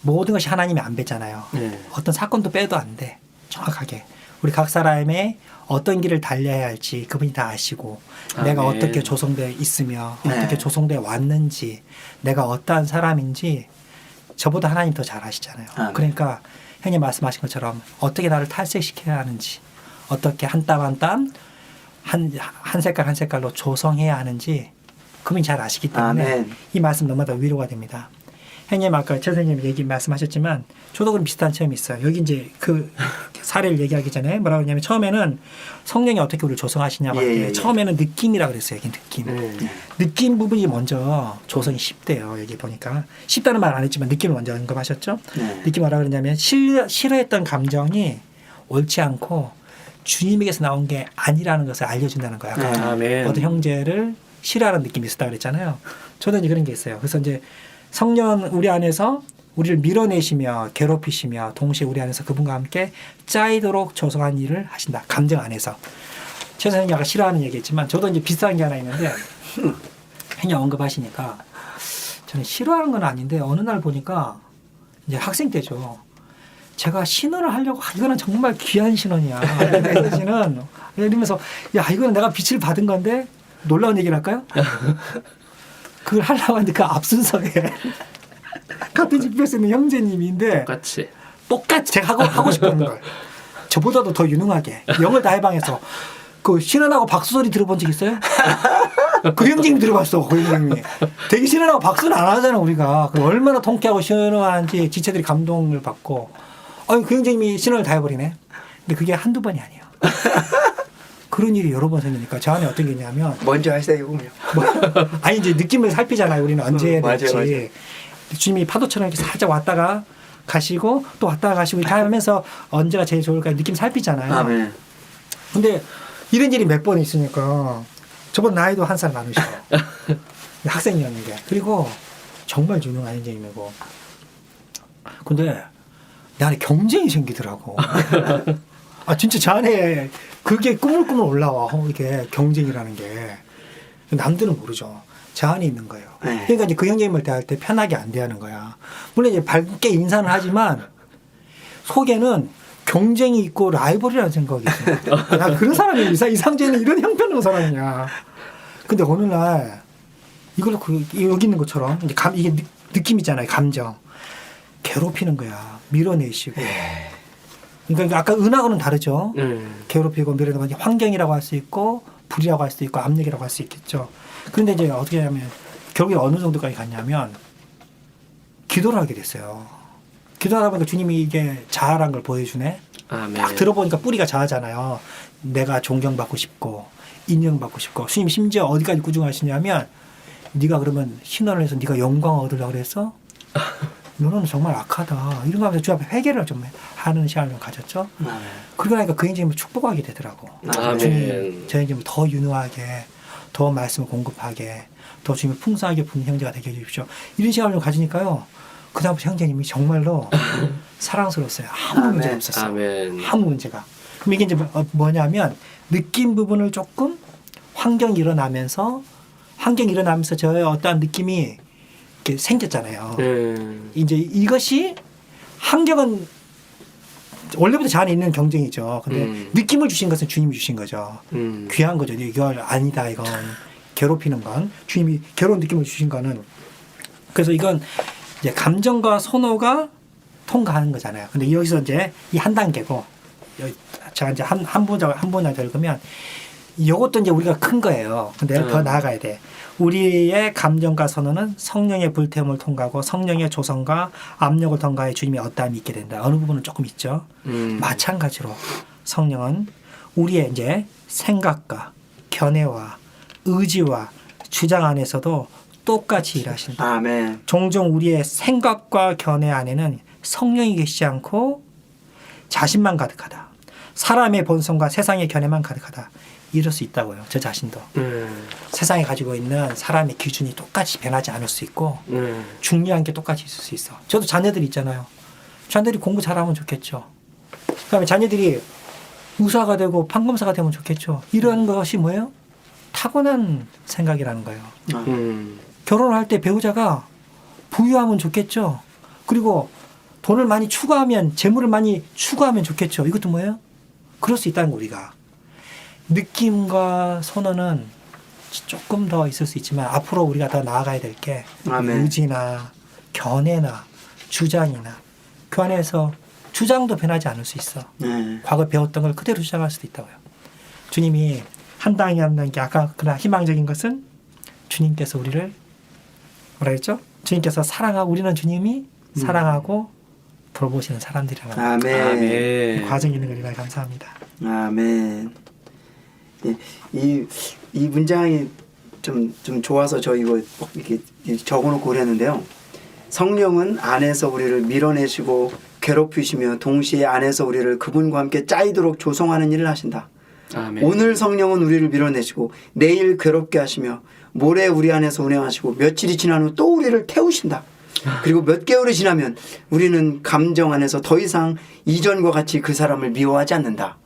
C: 모든 것이 하나님이 안 뺐잖아요. 어떤 사건도 빼도 안 돼. 정확하게. 우리 각 사람의 어떤 길을 달려야 할지 그분이 다 아시고 내가 어떻게 조성되어 있으며 어떻게 조성되어 왔는지 내가 어떠한 사람인지 저보다 하나님 더 잘 아시잖아요. 그러니까 형님 말씀하신 것처럼 어떻게 나를 탈색시켜야 하는지 어떻게 한 땀 한 땀 한 색깔 한 색깔로 조성해야 하는지 그분이 잘 아시기 때문에 이 말씀 너무나 위로가 됩니다. 형님 아까 최 선생님 말씀하셨지만 저도 그런 비슷한 체험이 있어요. 여기 이제 그 사례를 얘기하기 전에 뭐라고 했냐면 처음에는 성령이 어떻게 우리를 조성하시냐고 할 때 처음에는 느낌이라고 그랬어요. 여기 느낌 부분이 먼저 조성이 쉽대요. 여기 보니까 쉽다는 말 안 했지만 느낌을 먼저 언급하셨죠. 느낌 뭐라고 그러냐면 싫어했던 감정이 옳지 않고 주님에게서 나온 게 아니라는 것을 알려준다는 거예요. 아까 어떤 형제를 싫어하는 느낌이 있었다고 그랬잖아요. 저는 이제 그런 게 있어요. 그래서 이제 성령은 우리 안에서 우리를 밀어내시며 괴롭히시며 동시에 우리 안에서 그분과 함께 짜이도록 조성한 일을 하신다. 감정 안에서. 최 선생님이 아까 싫어하는 얘기했지만 저도 이제 비슷한 게 하나 있는데 그냥 언급하시니까 저는 싫어하는 건 아닌데 어느 날 보니까 이제 학생 때죠. 제가 신원을 하려고 이거는 정말 귀한 신원이야. 메시지는 이러면서 야 이거는 내가 빛을 받은 건데 놀라운 얘기를 할까요? 그걸 하려고 하는데 그 앞순서에 같은 집에서 있는 형제님인데 똑같이 제가 하고 싶었는 걸 저보다도 더 유능하게 영을 다 해방해서 그 신원하고 박수 소리 들어본 적 있어요? 그 형제님 들어봤어. 그 형제님이 되게 신원하고 박수는 안 하잖아 우리가. 얼마나 통쾌하고 신원한지 지체들이 감동을 받고 그 형제님이 신원을 다 해버리네. 근데 그게 한두 번이 아니에요. 그런 일이 여러 번 생기니까 저 안에 어떤 게 있냐면
A: 먼저 하세요, 그러면.
C: 아니 이제 느낌을 살피잖아요. 우리는 언제 해야
A: 맞아요,
C: 될지.
A: 맞아요.
C: 주님이 파도처럼 이렇게 살짝 왔다가 가시고 또 왔다가 가시고 이렇게 하면서 언제가 제일 좋을까 느낌 살피잖아요.
A: 아멘.
C: 근데 이런 일이 몇 번 있으니까 저번 나이도 한 살 많으시고 학생이었는데 그리고 정말 유능한 선생님이고 근데 내 안에 경쟁이 생기더라고. 아 진짜 저 안에 그게 꾸물꾸물 올라와. 이게 경쟁이라는 게 남들은 모르죠. 저 안에 있는 거예요.
A: 네.
C: 그러니까 이제 그 형제님을 대할 때 편하게 안 대하는 거야. 물론 이제 밝게 인사는 하지만 속에는 경쟁이 있고 라이벌이라는 생각이 있어. 나 그런 사람이 이상재는 이런 형편없는 사람이냐. 근데 어느 날 이걸로 여기 있는 것처럼 이제 이게 느낌 있잖아요. 감정 괴롭히는 거야. 밀어내시고. 그러니까 아까 은하고는 다르죠. 괴롭히고 밀어내고 환경이라고 할 수 있고 불이라고 할 수도 있고 압력이라고 할 수 있겠죠. 그런데 이제 어떻게 하냐면 결국에 어느 정도까지 갔냐면 기도를 하게 됐어요. 기도하다 보니까 주님이 이게 자아란 걸 보여주네.
B: 아멘.
C: 딱 들어보니까 뿌리가 자아잖아요. 내가 존경받고 싶고 인정받고 싶고 주님 심지어 어디까지 꾸중하시냐면 네가 그러면 신원을 해서 네가 영광 얻으려고 그래서 너는 정말 악하다. 이런 거 하면서 주 앞에 회개를 좀 하는 시간을 좀 가졌죠. 그러고 나니까 그 형제님을 축복하게 되더라고.
B: 아멘.
C: 주님 저 형제님을 더 유능하게 더 말씀을 공급하게 더 주님을 풍성하게 부는 형제가 되게 해주십시오. 이런 시간을 좀 가지니까요. 그 다음부터 형제님이 정말로 사랑스러웠어요. 아무 문제
B: 아멘.
C: 없었어요.
B: 아멘.
C: 아무 문제가. 그럼 이게 이제 뭐냐면 느낌 부분을 조금 환경이 일어나면서 저의 어떠한 느낌이 이렇게 생겼잖아요. 이제 이것이 환경은 원래부터 저 안에 있는 경쟁이죠. 근데 느낌을 주신 것은 주님이 주신 거죠. 귀한 거죠. 이걸 아니다 이건 괴롭히는 건 주님이 괴로운 느낌을 주신 거는 그래서 이건 이제 감정과 선호가 통과하는 거잖아요. 근데 여기서 이제 이 한 단계고 제가 이제 한 분장 더 읽으면 이것도 이제 우리가 큰 거예요. 근데 더 나아가야 돼. 우리의 감정과 선호는 성령의 불태움을 통과하고 성령의 조성과 압력을 통과해 주님이 어떠함이 있게 된다. 어느 부분은 조금 있죠. 마찬가지로 성령은 우리의 이제 생각과 견해와 의지와 주장 안에서도 똑같이 일하신다.
A: 아멘.
C: 종종 우리의 생각과 견해 안에는 성령이 계시지 않고 자신만 가득하다. 사람의 본성과 세상의 견해만 가득하다. 이럴 수 있다고요. 저 자신도. 세상에 가지고 있는 사람의 기준이 똑같이 변하지 않을 수 있고 중요한 게 똑같이 있을 수 있어. 저도 자녀들 있잖아요. 자녀들이 공부 잘하면 좋겠죠. 그다음에 자녀들이 의사가 되고 판검사가 되면 좋겠죠. 이런 것이 뭐예요? 타고난 생각이라는 거예요. 결혼을 할 때 배우자가 부유하면 좋겠죠. 그리고 돈을 많이 추구하면 재물을 많이 추구하면 좋겠죠. 이것도 뭐예요? 그럴 수 있다는 거 우리가. 느낌과 선호는 조금 더 있을 수 있지만 앞으로 우리가 더 나아가야 될 게 의지나 견해나 주장이나 그 안에서 주장도 변하지 않을 수 있어. 과거 배웠던 걸 그대로 주장할 수도 있다고요. 주님이 한 단계 한 단계 아까 그러나 희망적인 것은 주님께서 우리를 뭐라 했죠? 주님께서 사랑하고 우리는 주님이 사랑하고 돌보시는 사람들이라는
A: 아멘.
C: 과정이 있는 걸 감사합니다.
A: 아멘. 이 문장이 좀 좋아서 저 이거 이렇게 적어놓고 그랬는데요. 성령은 안에서 우리를 밀어내시고 괴롭히시며 동시에 안에서 우리를 그분과 함께 짜이도록 조성하는 일을 하신다.
B: 아멘.
A: 오늘 성령은 우리를 밀어내시고 내일 괴롭게 하시며 모레 우리 안에서 운행하시고 며칠이 지난 후 또 우리를 태우신다. 그리고 몇 개월이 지나면 우리는 감정 안에서 더 이상 이전과 같이 그 사람을 미워하지 않는다.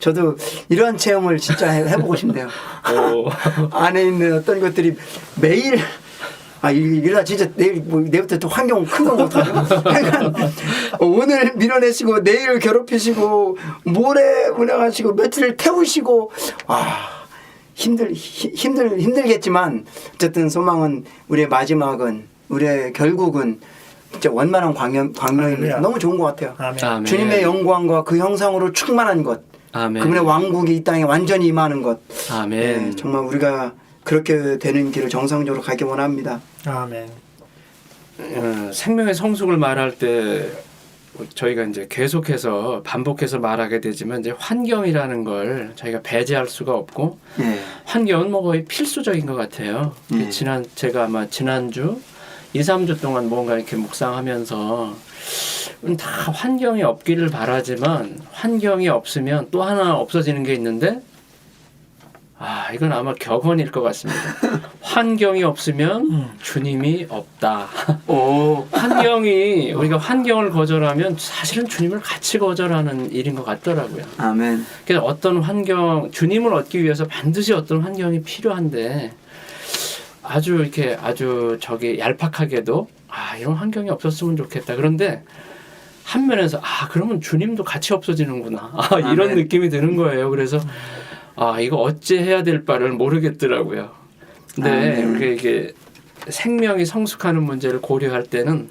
A: 저도 이러한 체험을 진짜 해보고 싶네요. 안에 있는 어떤 것들이 매일 이러다 진짜 내일부터 또 환경 큰 건 못하죠. 그러니까 오늘 밀어내시고 내일 괴롭히시고 모레 운행하시고 며칠 태우시고 힘들겠지만 어쨌든 소망은 우리의 마지막은 우리의 결국은 진짜 원만한 광명입니다. 너무 좋은 것 같아요.
B: 아멘.
A: 주님의 영광과 그 형상으로 충만한 것.
B: 아멘.
A: 그분의 왕국이 이 땅에 완전히 임하는 것.
B: 아멘.
A: 네, 정말 우리가 그렇게 되는 길을 정상적으로 가기 원합니다.
C: 아멘.
B: 생명의 성숙을 말할 때 저희가 이제 계속해서 반복해서 말하게 되지만 이제 환경이라는 걸 저희가 배제할 수가 없고
A: 예.
B: 환경은 뭐 거의 필수적인 것 같아요.
A: 예.
B: 제가 아마 지난주 2, 3주 동안 뭔가 이렇게 묵상하면서 다 환경이 없기를 바라지만 환경이 없으면 또 하나 없어지는 게 있는데 이건 아마 격언일 것 같습니다. 환경이 없으면 주님이 없다.
A: 오.
B: 우리가 환경을 거절하면 사실은 주님을 같이 거절하는 일인 것 같더라고요.
A: 아멘.
B: 그래서 어떤 주님을 얻기 위해서 반드시 어떤 환경이 필요한데 아주 얄팍하게도 이런 환경이 없었으면 좋겠다. 그런데 한 면에서 그러면 주님도 같이 없어지는구나. 이런
A: 아멘.
B: 느낌이 드는 거예요. 그래서 이거 어찌 해야 될 바를 모르겠더라고요. 근데 우리가 이게 생명이 성숙하는 문제를 고려할 때는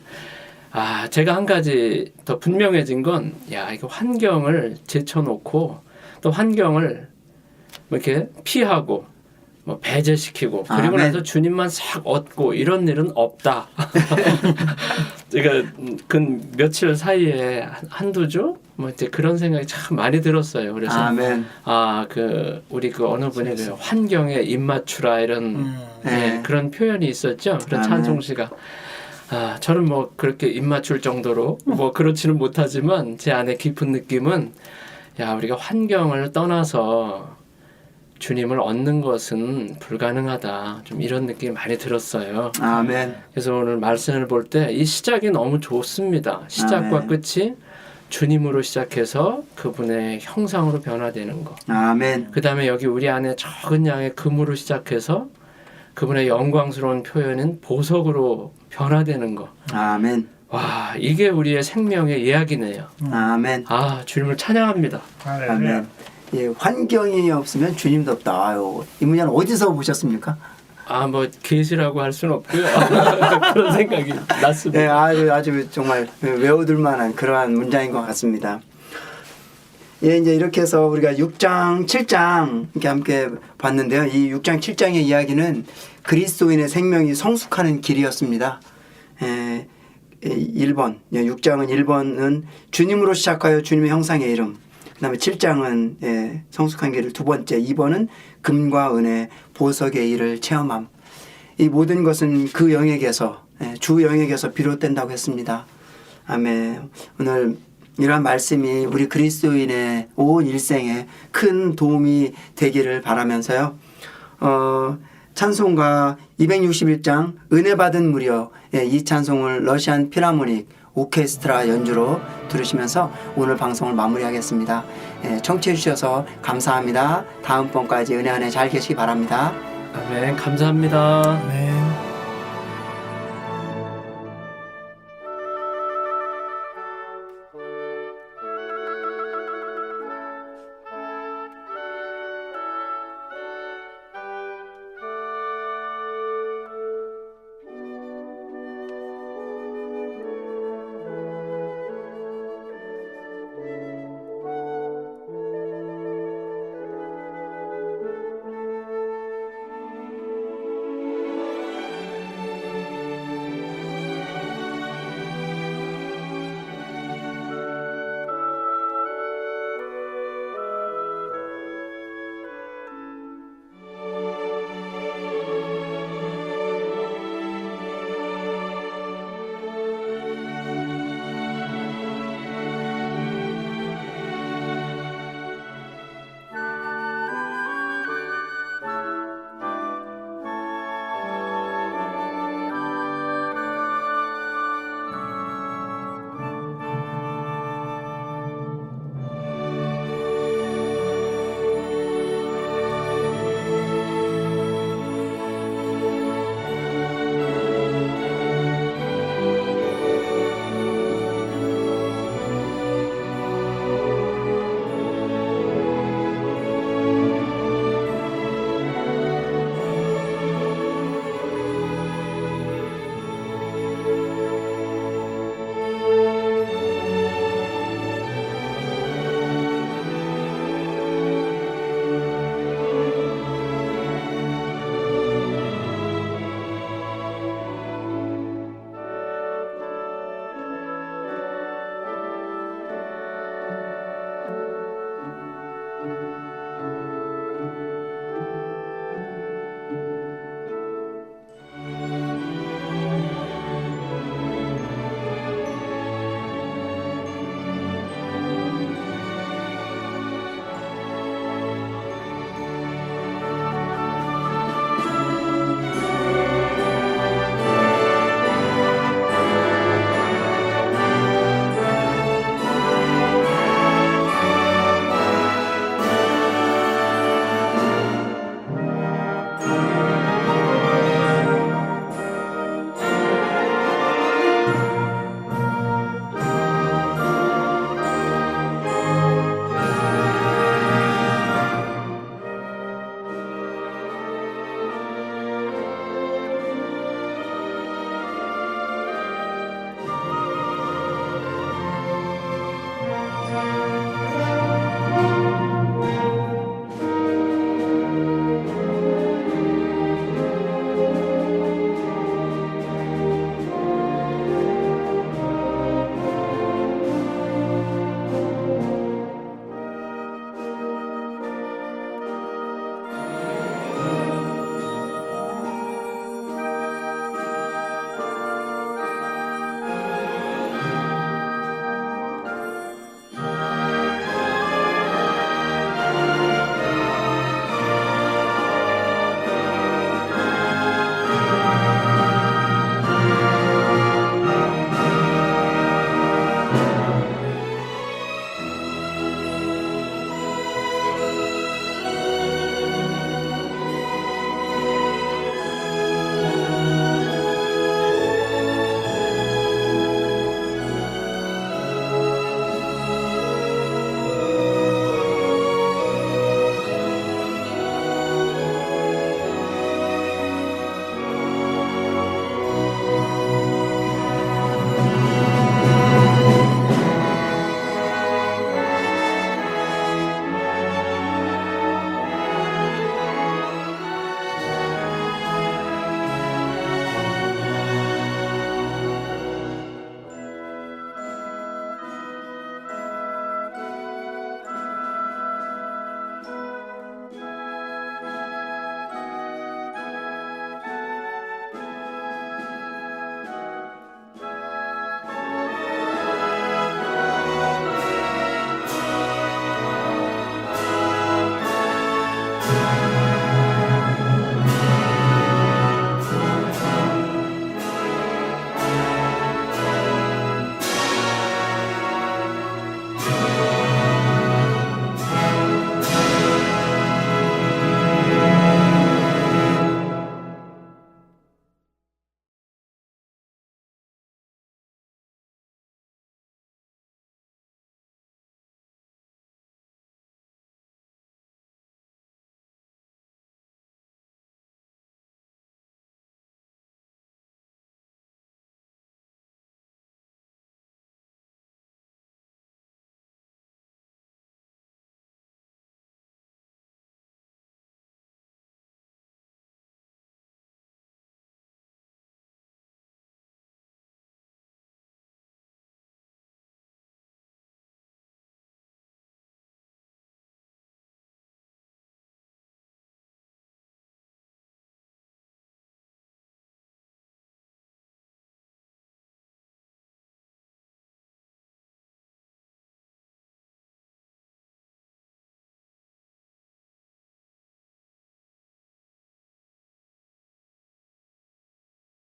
B: 제가 한 가지 더 분명해진 건 이거 환경을 제쳐놓고 또 환경을 뭐 이렇게 피하고 뭐 배제시키고 그리고
A: 아멘.
B: 나서 주님만 싹 얻고 이런 일은 없다. 제가 그 며칠 사이에 한두 주 뭐 이제 그런 생각이 참 많이 들었어요. 그래서
A: 아멘.
B: 우리 어느 분이 그 환경에 입맞추라 이런
A: 네.
B: 그런 표현이 있었죠. 그런
A: 아멘.
B: 찬송시가. 저는 뭐 그렇게 입맞출 정도로 뭐 그렇지는 못하지만 제 안에 깊은 느낌은 우리가 환경을 떠나서 주님을 얻는 것은 불가능하다. 좀 이런 느낌이 많이 들었어요.
A: 아멘.
B: 그래서 오늘 말씀을 볼 때 이 시작이 너무 좋습니다. 시작과
A: 아멘.
B: 끝이 주님으로 시작해서 그분의 형상으로 변화되는 거.
A: 아멘.
B: 그 다음에 여기 우리 안에 적은 양의 금으로 시작해서 그분의 영광스러운 표현인 보석으로 변화되는 거.
A: 아멘.
B: 와, 이게 우리의 생명의 이야기네요.
A: 아멘.
B: 주님을 찬양합니다.
A: 아멘. 예, 환경이 없으면 주님도 없다. 이 문제는 어디서 보셨습니까?
B: 뭐 계시라고 할 수는 없고요. 그런 생각이 났습니다.
A: 네, 아주 정말 외워둘 만한 그러한 문장인 것 같습니다. 예, 이제 이렇게 해서 우리가 6장, 7장 이렇게 함께 봤는데요. 이 6장, 7장의 이야기는 그리스도인의 생명이 성숙하는 길이었습니다. 1번, 6장은 1번은 주님으로 시작하여 주님의 형상의 이름. 그 다음에 7장은 성숙한 길을 두 번째, 2번은 금과 은혜, 보석의 일을 체험함. 이 모든 것은 그 영역에서, 주 영역에서 비롯된다고 했습니다. 아멘. 오늘 이러한 말씀이 우리 그리스도인의 온 일생에 큰 도움이 되기를 바라면서요. 찬송가 261장 은혜 받은 무려 이 찬송을 러시안 필하모닉 오케스트라 연주로 들으시면서 오늘 방송을 마무리하겠습니다. 청취해 주셔서 감사합니다. 다음번까지 은혜 안에 잘 계시기 바랍니다.
B: 아멘. 감사합니다.
C: 네.